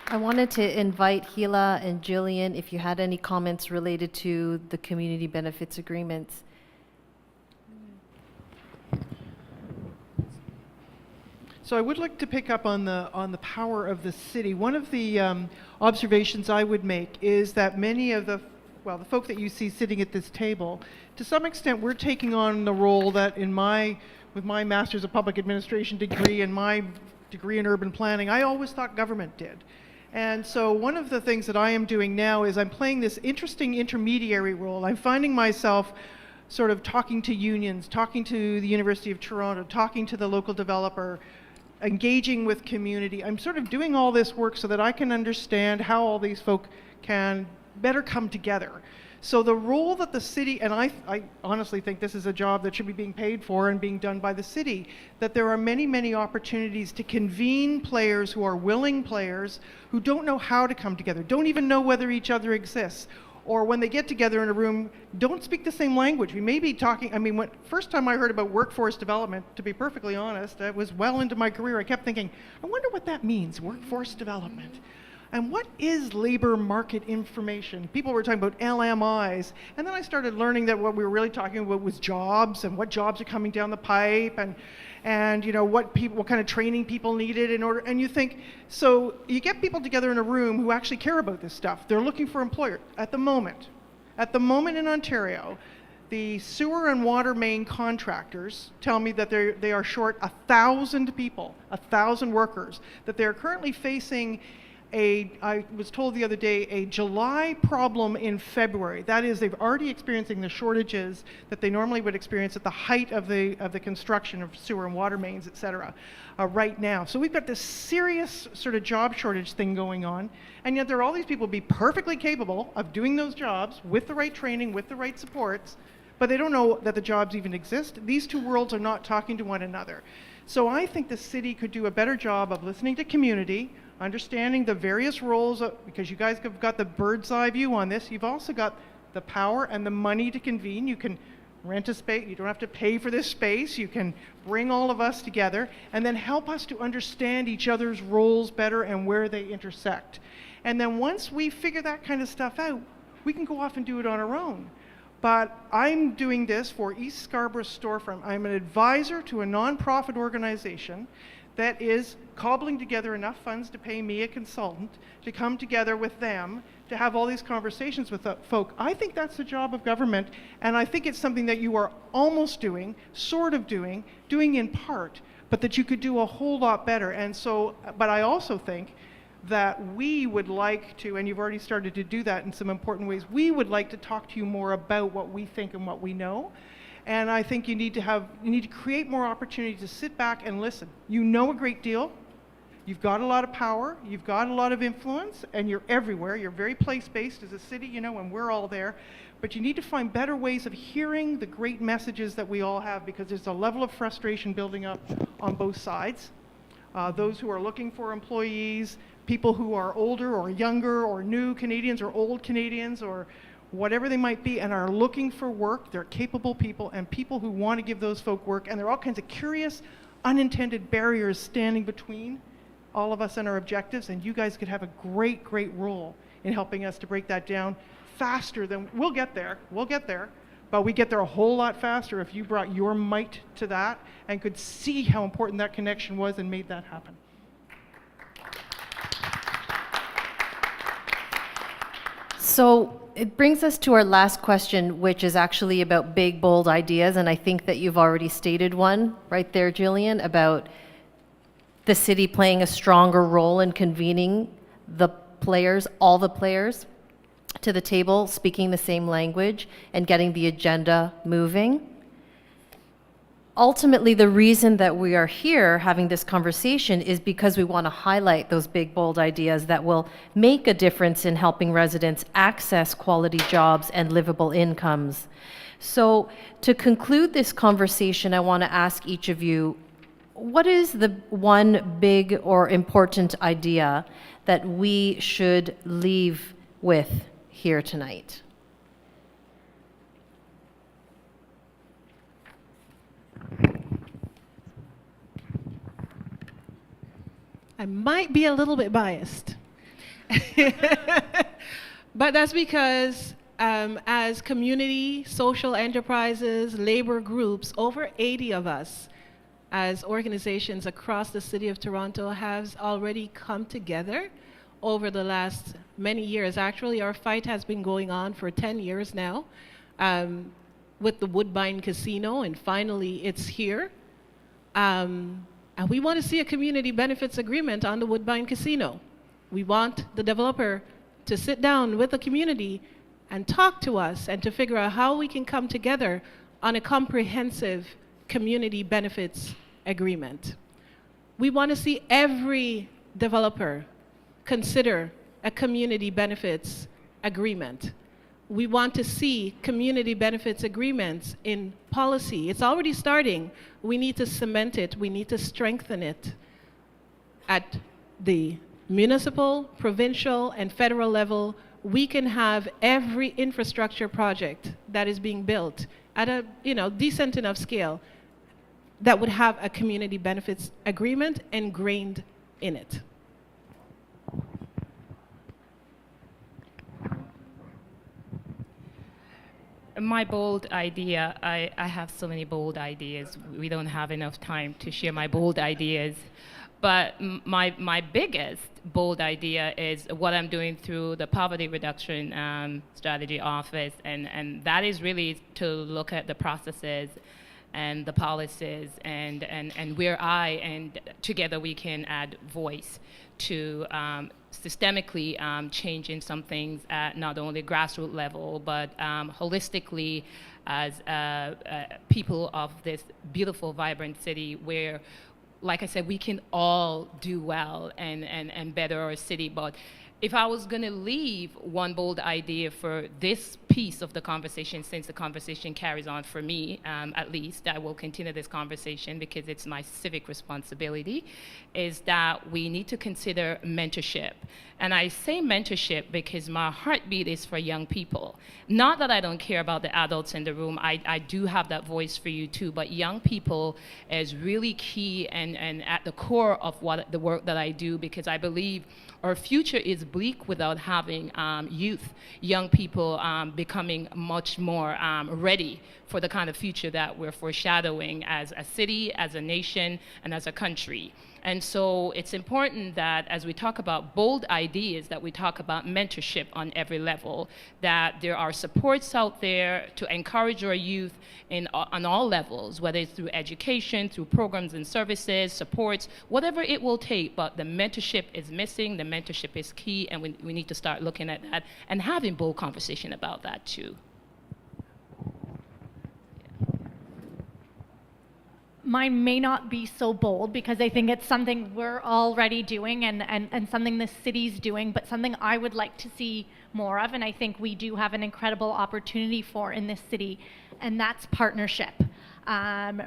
I wanted to invite Gila and Jillian if you had any comments related to the community benefits agreements. So I would like to pick up on the power of the city. One of the observations I would make is that many of the folk that you see sitting at this table, to some extent, we're taking on the role that with my Master's of Public Administration degree and my degree in urban planning, I always thought government did. And so one of the things that I am doing now is I'm playing this interesting intermediary role. I'm finding myself sort of talking to unions, talking to the University of Toronto, talking to the local developer, engaging with community. I'm sort of doing all this work so that I can understand how all these folk can better come together. So the role that the city, and I honestly think this is a job that should be being paid for and being done by the city, that there are many, many opportunities to convene players who are willing players who don't know how to come together, don't even know whether each other exists, or when they get together in a room, don't speak the same language. We may be talking, first time I heard about workforce development, to be perfectly honest, I was well into my career, I kept thinking, I wonder what that means, workforce development. And what is labor market information? People were talking about LMIs, and then I started learning that what we were really talking about was jobs and what jobs are coming down the pipe, and you know what kind of training people needed in order. And you think, so you get people together in a room who actually care about this stuff. They're looking for employers at the moment. At the moment in Ontario, the sewer and water main contractors tell me that they are short 1,000 people, 1,000 workers, that they're currently facing I was told the other day, a July problem in February. That is, they've already experiencing the shortages that they normally would experience at the height of the construction of sewer and water mains, et cetera, right now. So we've got this serious sort of job shortage thing going on, and yet there are all these people be perfectly capable of doing those jobs with the right training, with the right supports, but they don't know that the jobs even exist. These two worlds are not talking to one another. So I think the city could do a better job of listening to community, understanding the various roles, because you guys have got the bird's eye view on this. You've also got the power and the money to convene. You can rent a space. You don't have to pay for this space. You can bring all of us together and then help us to understand each other's roles better and where they intersect. And then once we figure that kind of stuff out, we can go off and do it on our own. But I'm doing this for East Scarborough Storefront. I'm an advisor to a nonprofit organization that is cobbling together enough funds to pay me, a consultant, to come together with them to have all these conversations with folk. I think that's the job of government, and I think it's something that you are almost doing, sort of doing in part, but that you could do a whole lot better. And so, but I also think that we would like to, and you've already started to do that in some important ways, we would like to talk to you more about what we think and what we know. And I think you need to create more opportunity to sit back and listen. You know a great deal. You've got a lot of power. You've got a lot of influence, and you're everywhere. You're very place-based as a city, you know, and we're all there. But you need to find better ways of hearing the great messages that we all have, because there's a level of frustration building up on both sides. Those who are looking for employees, people who are older or younger or new Canadians or old Canadians or whatever they might be, and are looking for work. They're capable people and people who want to give those folk work, and there are all kinds of curious, unintended barriers standing between all of us and our objectives, and you guys could have a great, great role in helping us to break that down faster than, we'll get there, but we get there a whole lot faster if you brought your might to that and could see how important that connection was and made that happen. So it brings us to our last question, which is actually about big, bold ideas. And I think that you've already stated one right there, Jillian, about the city playing a stronger role in convening the players, all the players, to the table speaking the same language and getting the agenda moving. Ultimately, the reason that we are here having this conversation is because we want to highlight those big, bold ideas that will make a difference in helping residents access quality jobs and livable incomes. So, to conclude this conversation, I want to ask each of you, what is the one big or important idea that we should leave with here tonight? I might be a little bit biased. But that's because as community, social enterprises, labor groups, over 80 of us as organizations across the city of Toronto have already come together over the last many years. Actually, our fight has been going on for 10 years now with the Woodbine Casino, and finally it's here. And we want to see a community benefits agreement on the Woodbine Casino. We want the developer to sit down with the community and talk to us and to figure out how we can come together on a comprehensive community benefits agreement. We want to see every developer consider a community benefits agreement. We want to see community benefits agreements in policy. It's already starting. We need to cement it. We need to strengthen it at the municipal, provincial, and federal level. We can have every infrastructure project that is being built at a decent enough scale that would have a community benefits agreement ingrained in it. My bold idea, I have so many bold ideas. We don't have enough time to share my bold ideas. But my biggest bold idea is what I'm doing through the Poverty Reduction Strategy Office. And that is really to look at the processes and the policies and where and together we can add voice to systemically changing some things at not only grassroots level, but holistically as people of this beautiful, vibrant city where, like I said, we can all do well and better our city. But if I was going to leave one bold idea for this piece of the conversation, since the conversation carries on for me, at least, I will continue this conversation because it's my civic responsibility, is that we need to consider mentorship. And I say mentorship because my heartbeat is for young people. Not that I don't care about the adults in the room, I do have that voice for you too, but young people is really key and at the core of what the work that I do, because I believe our future is bleak without having young people becoming much more ready for the kind of future that we're foreshadowing as a city, as a nation, and as a country. And so it's important that as we talk about bold ideas, that we talk about mentorship on every level, that there are supports out there to encourage our youth on all levels, whether it's through education, through programs and services, supports, whatever it will take, but the mentorship is missing, the mentorship is key, and we need to start looking at that and having bold conversation about that too. Mine may not be so bold because I think it's something we're already doing and something the city's doing, but something I would like to see more of, and I think we do have an incredible opportunity for in this city, and that's partnership.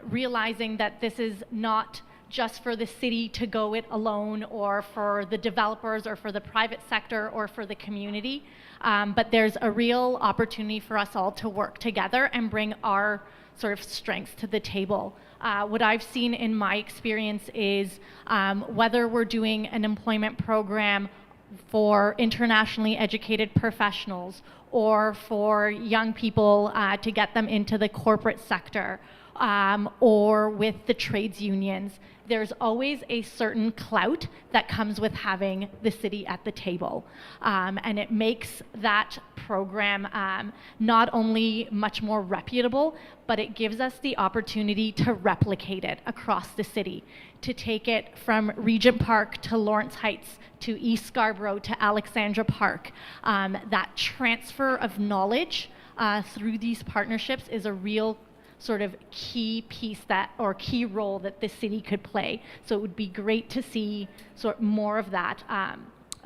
Realizing that this is not just for the city to go it alone, or for the developers, or for the private sector, or for the community, but there's a real opportunity for us all to work together and bring our sort of strengths to the table. What I've seen in my experience is whether we're doing an employment program for internationally educated professionals or for young people to get them into the corporate sector, or with the trades unions. There's always a certain clout that comes with having the city at the table. And it makes that program not only much more reputable, but it gives us the opportunity to replicate it across the city, to take it from Regent Park to Lawrence Heights to East Scarborough to Alexandra Park. That transfer of knowledge through these partnerships is a real sort of key piece that, or key role that the city could play. So it would be great to see more of that.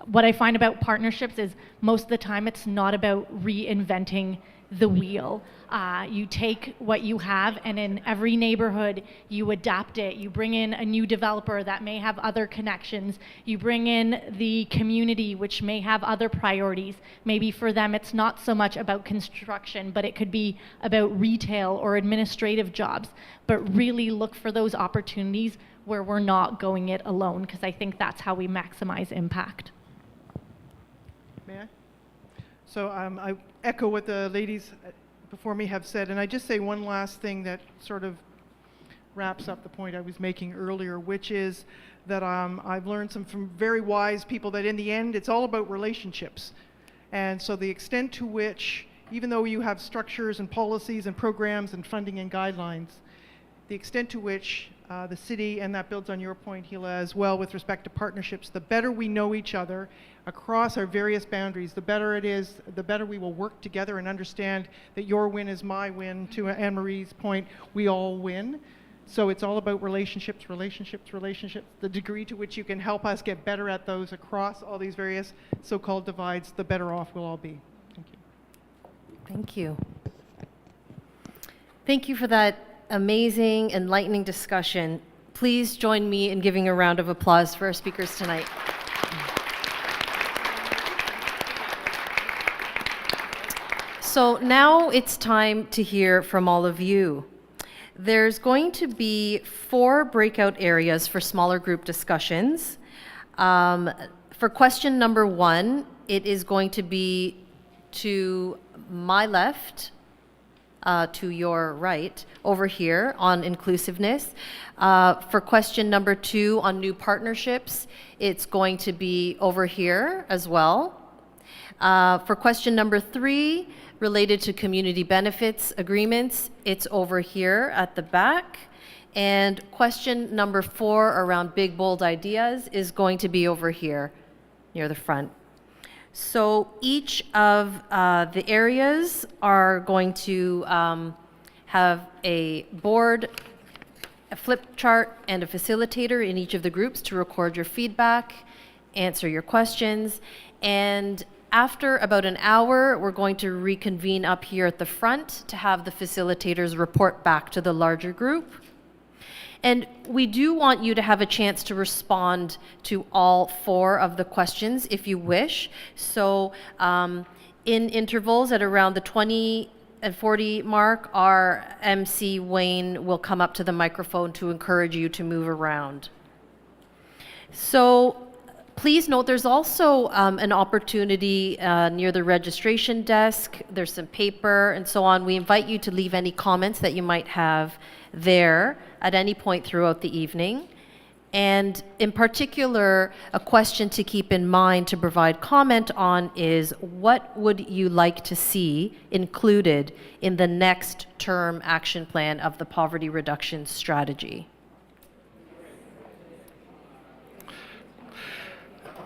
What I find about partnerships is most of the time it's not about reinventing the wheel. You take what you have, and in every neighborhood you adapt it. You bring in a new developer that may have other connections. You bring in the community, which may have other priorities. Maybe for them it's not so much about construction, but it could be about retail or administrative jobs. But really look for those opportunities where we're not going it alone, because I think that's how we maximize impact. May I? So I echo what the ladies before me have said, and I just say one last thing that sort of wraps up the point I was making earlier, which is that I've learned from very wise people that in the end it's all about relationships. And so the extent to which, even though you have structures and policies and programs and funding and guidelines, the extent to which the city, and that builds on your point, Gila, as well with respect to partnerships, the better we know each other across our various boundaries, the better it is, the better we will work together and understand that your win is my win. To Anne-Marie's point, we all win. So it's all about relationships, relationships, relationships. The degree to which you can help us get better at those across all these various so-called divides, the better off we'll all be. Thank you. Thank you. Thank you for that amazing, enlightening discussion. Please join me in giving a round of applause for our speakers tonight. So now it's time to hear from all of you. There's going to be 4 breakout areas for smaller group discussions. For question number 1, it is going to be to my left, to your right, over here on inclusiveness. For question number 2 on new partnerships, it's going to be over here as well. For question number 3, related to community benefits agreements, it's over here at the back. And question number 4 around big, bold ideas is going to be over here near the front. So each of the areas are going to have a board, a flip chart, and a facilitator in each of the groups to record your feedback, answer your questions, and after about an hour, we're going to reconvene up here at the front to have the facilitators report back to the larger group. And we do want you to have a chance to respond to all 4 of the questions if you wish. So in intervals at around the 20 and 40 mark, our MC Wayne will come up to the microphone to encourage you to move around. So please note there's also an opportunity near the registration desk. There's some paper and so on. We invite you to leave any comments that you might have there at any point throughout the evening. And in particular, a question to keep in mind to provide comment on is, what would you like to see included in the next term action plan of the poverty reduction strategy?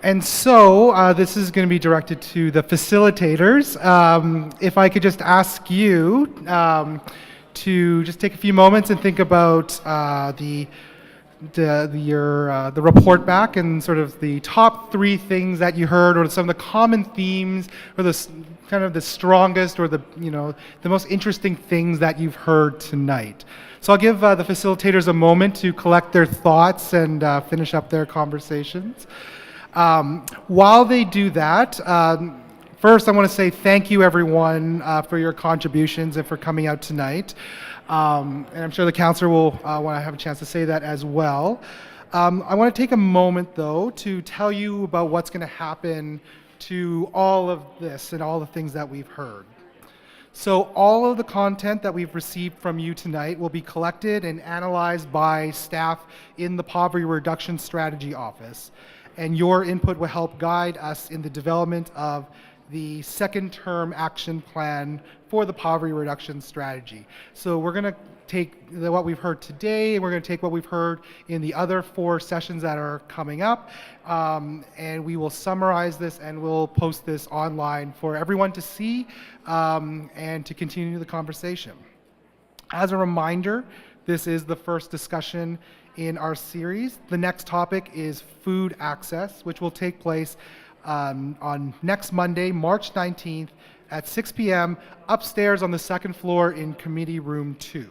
And so this is going to be directed to the facilitators. If I could just ask you to just take a few moments and think about the report back and sort of the top 3 things that you heard, or some of the common themes, or the kind of the strongest, or the most interesting things that you've heard tonight. So I'll give the facilitators a moment to collect their thoughts and finish up their conversations. While they do that, first I want to say thank you everyone for your contributions and for coming out tonight. And I'm sure the councillor will want to have a chance to say that as well. I want to take a moment though to tell you about what's going to happen to all of this and all the things that we've heard. So all of the content that we've received from you tonight will be collected and analyzed by staff in the Poverty Reduction Strategy Office. And your input will help guide us in the development of the second term action plan for the poverty reduction strategy. So we're going to take what we've heard today, and we're going to take what we've heard in the other 4 sessions that are coming up, and we will summarize this and we'll post this online for everyone to see and to continue the conversation. As a reminder, this is the first discussion in our series. The next topic is food access, which will take place on next Monday, March 19th at 6 p.m. upstairs on the second floor in Committee Room 2.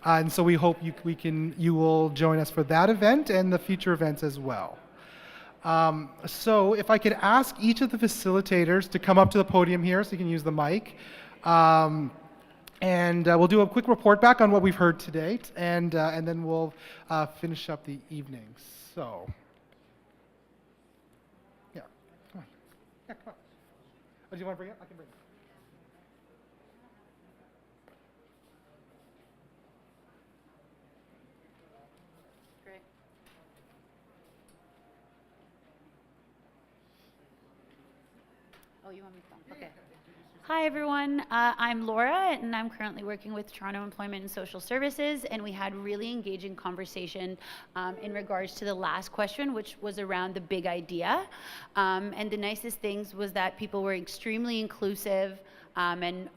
And so we hope you will join us for that event and the future events as well. So if I could ask each of the facilitators to come up to the podium here so you can use the mic. And we'll do a quick report back on what we've heard to date, and then we'll finish up the evening. So, yeah, come on. Yeah, come on. Oh, do you want to bring it? I can bring it. Great. Oh, you want me to? Okay. Hi, everyone. I'm Laura, and I'm currently working with Toronto Employment and Social Services, and we had really engaging conversation in regards to the last question, which was around the big idea. And the nicest things was that people were extremely inclusive, and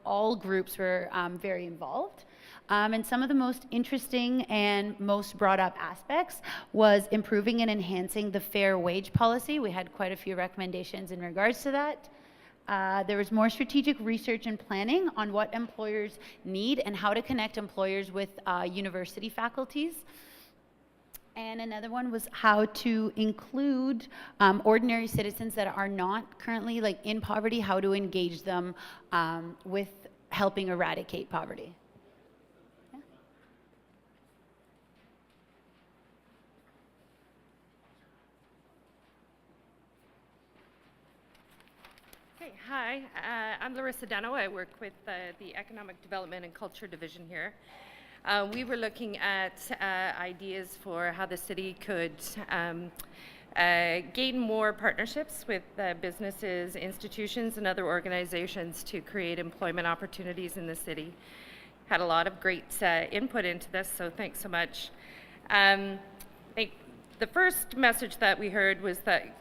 all groups were very involved. And some of the most interesting and most brought up aspects was improving and enhancing the fair wage policy. We had quite a few recommendations in regards to that. There was more strategic research and planning on what employers need and how to connect employers with university faculties. And another one was how to include ordinary citizens that are not currently in poverty, how to engage them with helping eradicate poverty. Hi, I'm Larissa Deno. I work with the Economic Development and Culture Division here. We were looking at ideas for how the city could gain more partnerships with businesses, institutions, and other organizations to create employment opportunities in the city. Had a lot of great input into this, so thanks so much. The first message that we heard was that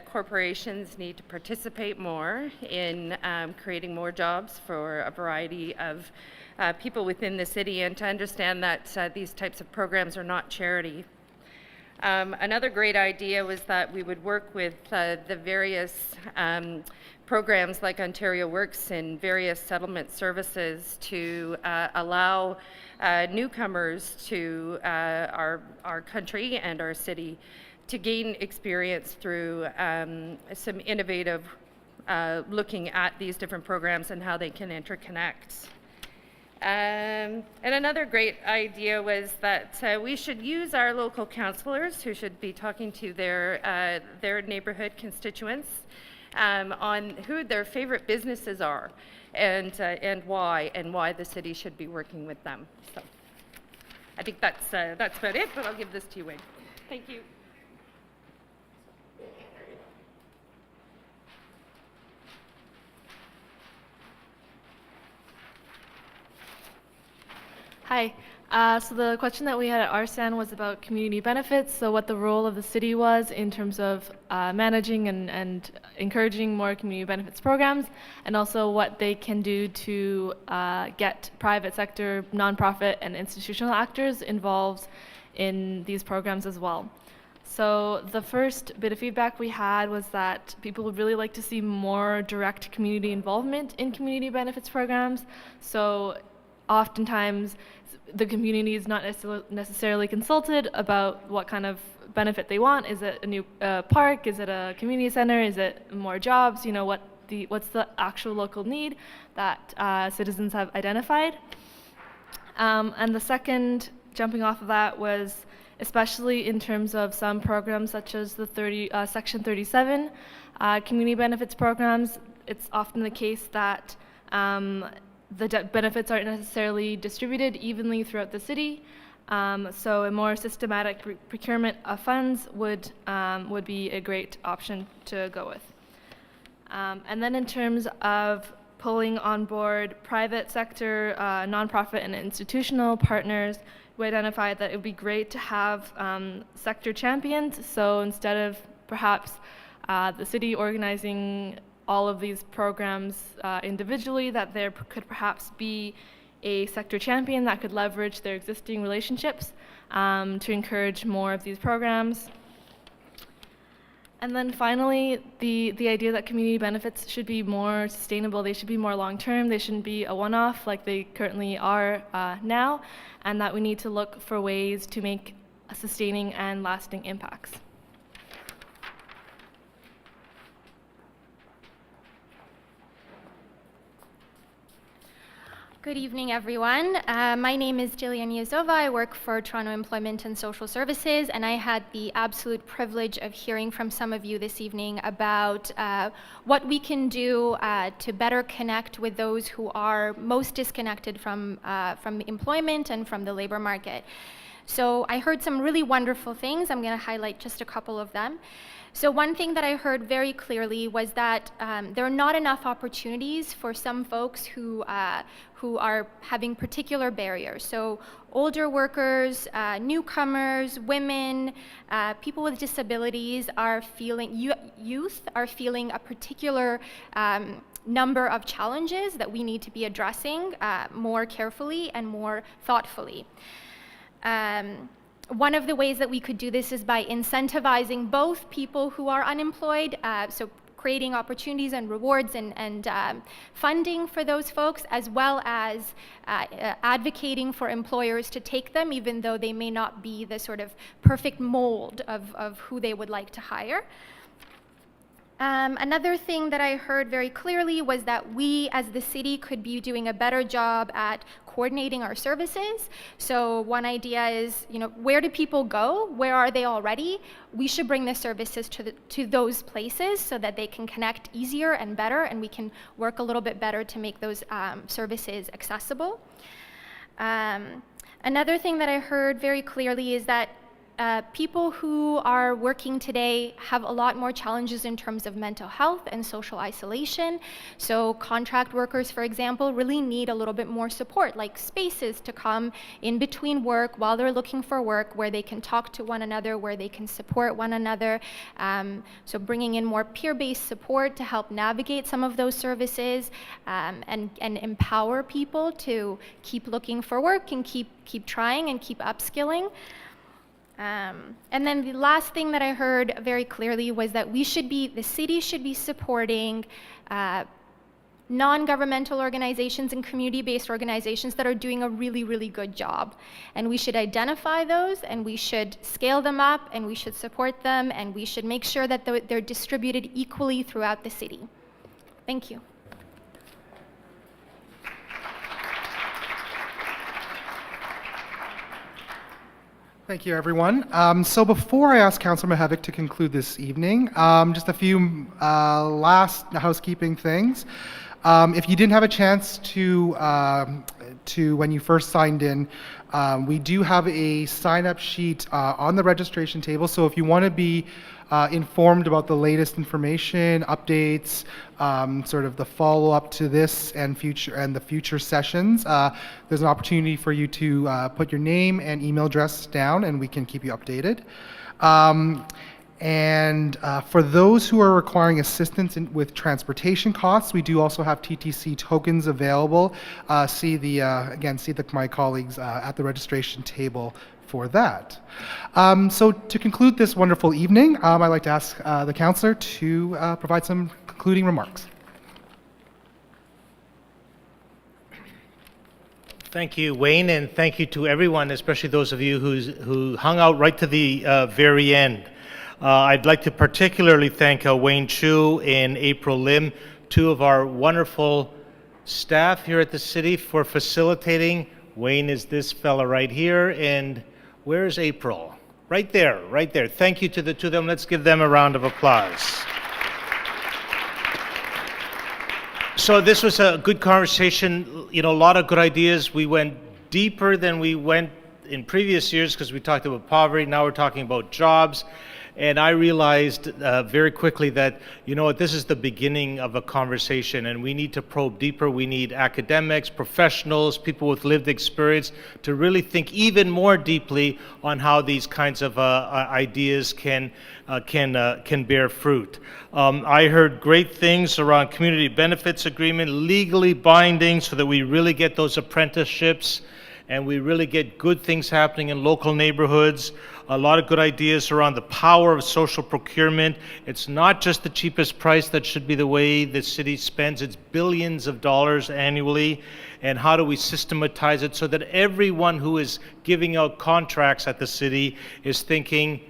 corporations need to participate more in creating more jobs for a variety of people within the city, and to understand that these types of programs are not charity. Another great idea was that we would work with the various programs like Ontario Works and various settlement services to allow newcomers to our country and our city to gain experience through some innovative looking at these different programs and how they can interconnect. And another great idea was that we should use our local councillors, who should be talking to their neighborhood constituents on who their favorite businesses are and why the city should be working with them. So I think that's about it, but I'll give this to you, Wayne. Thank you. Hi. So the question that we had at our stand was about community benefits, so what the role of the city was in terms of managing and encouraging more community benefits programs, and also what they can do to get private sector, nonprofit, and institutional actors involved in these programs as well. So the first bit of feedback we had was that people would really like to see more direct community involvement in community benefits programs. So oftentimes the community is not necessarily consulted about what kind of benefit they want. Is it a new park? Is it a community center? Is it more jobs? You know, what's the actual local need that citizens have identified? And the second, jumping off of that, was especially in terms of some programs such as the Section 37 community benefits programs. It's often the case that The benefits aren't necessarily distributed evenly throughout the city. So a more systematic procurement of funds would be a great option to go with. And then in terms of pulling on board private sector, nonprofit and institutional partners, we identified that it would be great to have sector champions. So instead of perhaps the city organizing all of these programs individually, that there could perhaps be a sector champion that could leverage their existing relationships to encourage more of these programs. And then finally, the idea that community benefits should be more sustainable. They should be more long-term. They shouldn't be a one-off like they currently are now, and that we need to look for ways to make sustaining and lasting impacts. Good evening, everyone. My name is Jillian Yazova. I work for Toronto Employment and Social Services, and I had the absolute privilege of hearing from some of you this evening about what we can do to better connect with those who are most disconnected from employment and from the labor market. So I heard some really wonderful things. I'm going to highlight just a couple of them. So one thing that I heard very clearly was that there are not enough opportunities for some folks who are having particular barriers. So older workers, newcomers, women, people with disabilities are feeling, youth are feeling a particular number of challenges that we need to be addressing more carefully and more thoughtfully. One of the ways that we could do this is by incentivizing both people who are unemployed, so creating opportunities and rewards and funding for those folks, as well as advocating for employers to take them, even though they may not be the sort of perfect mold of who they would like to hire. Another thing that I heard very clearly was that we as the city could be doing a better job at coordinating our services. So one idea is, where do people go? Where are they already? We should bring the services to those places so that they can connect easier and better, and we can work a little bit better to make those services accessible. Another thing that I heard very clearly is that people who are working today have a lot more challenges in terms of mental health and social isolation. So contract workers, for example, really need a little bit more support, like spaces to come in between work while they're looking for work, where they can talk to one another, where they can support one another. So bringing in more peer-based support to help navigate some of those services and empower people to keep looking for work and keep trying and keep upskilling. And then the last thing that I heard very clearly was that the city should be supporting non-governmental organizations and community-based organizations that are doing a really, really good job. And we should identify those, and we should scale them up, and we should support them, and we should make sure that they're distributed equally throughout the city. Thank you. Thank you, everyone. So before I ask Councillor Mihevc to conclude this evening, just a few last housekeeping things. If you didn't have a chance to when you first signed in, we do have a sign-up sheet on the registration table. So if you want to be informed about the latest information, updates, sort of the follow-up to this and the future sessions, there's an opportunity for you to put your name and email address down, and we can keep you updated. And for those who are requiring assistance with transportation costs, we do also have TTC tokens available. See my colleagues at the registration table for that. So to conclude this wonderful evening, I'd like to ask the councillor to provide some concluding remarks. Thank you, Wayne, and thank you to everyone, especially those of you who hung out right to the very end. I'd like to particularly thank Wayne Chu and April Lim, two of our wonderful staff here at the city, for facilitating. Wayne is this fella right here, and where's April? Right there, right there. Thank you to the two of them. Let's give them a round of applause. So this was a good conversation. You know, a lot of good ideas. We went deeper than we went in previous years because we talked about poverty. Now we're talking about jobs. And I realized very quickly that, you know what, this is the beginning of a conversation, and we need to probe deeper. We need academics, professionals, people with lived experience to really think even more deeply on how these kinds of ideas can bear fruit. I heard great things around community benefits agreement, legally binding so that we really get those apprenticeships and we really get good things happening in local neighborhoods. A lot of good ideas around the power of social procurement. It's not just the cheapest price that should be the way the city spends its billions of dollars annually. And how do we systematize it so that everyone who is giving out contracts at the city is thinking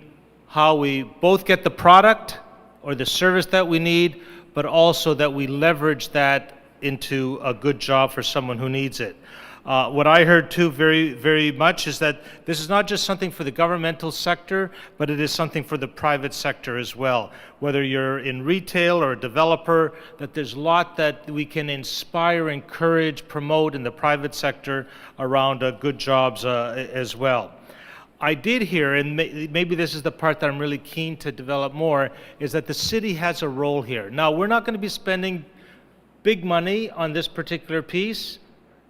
how we both get the product or the service that we need, but also that we leverage that into a good job for someone who needs it. What I heard too very, very much is that this is not just something for the governmental sector, but it is something for the private sector as well. Whether you're in retail or a developer, that there's a lot that we can inspire, encourage, promote in the private sector around good jobs as well. I did hear, and maybe this is the part that I'm really keen to develop more, is that the city has a role here. Now, we're not going to be spending big money on this particular piece,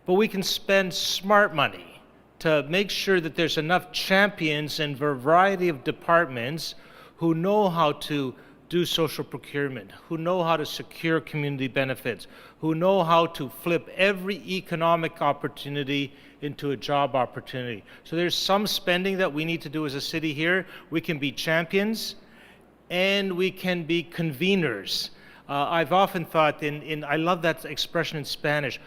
but we can spend smart money to make sure that there's enough champions in a variety of departments who know how to do social procurement, who know how to secure community benefits, who know how to flip every economic opportunity into a job opportunity. So there's some spending that we need to do as a city here. We can be champions and we can be conveners. I've often thought I love that expression in Spanish.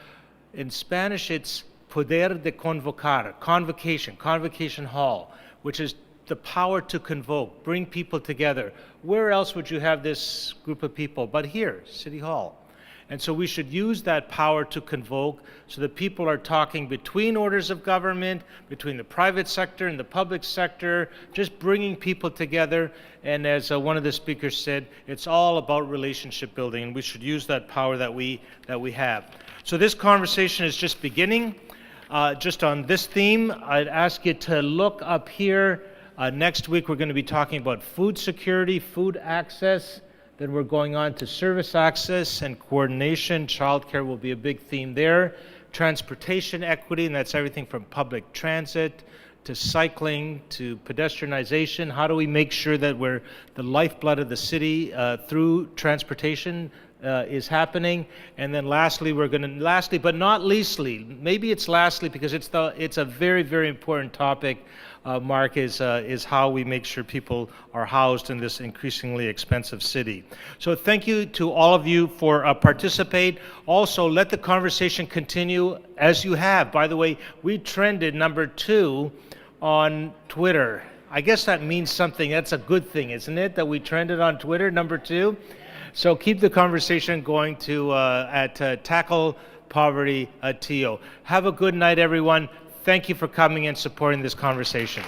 In Spanish, it's poder de convocar, convocation hall, which is the power to convoke, bring people together. Where else would you have this group of people but here, City Hall? And so we should use that power to convoke so that people are talking between orders of government, between the private sector and the public sector, just bringing people together. And as one of the speakers said, it's all about relationship building, and we should use that power that we have. So this conversation is just beginning. Just on this theme, I'd ask you to look up here. Next week, we're going to be talking about food security, food access. Then we're going on to service access and coordination. Childcare will be a big theme there. Transportation equity, and that's everything from public transit to cycling to pedestrianization. How do we make sure that we're the lifeblood of the city through transportation is happening? And then lastly, lastly but not leastly, maybe it's lastly because it's a very, very important topic, Mark, is how we make sure people are housed in this increasingly expensive city. So thank you to all of you for participate. Also, let the conversation continue as you have. By the way, we trended #2 on Twitter. I guess that means something. That's a good thing, isn't it, that we trended on Twitter, #2? So keep the conversation going at Tackle Poverty TO. Have a good night, everyone. Thank you for coming and supporting this conversation.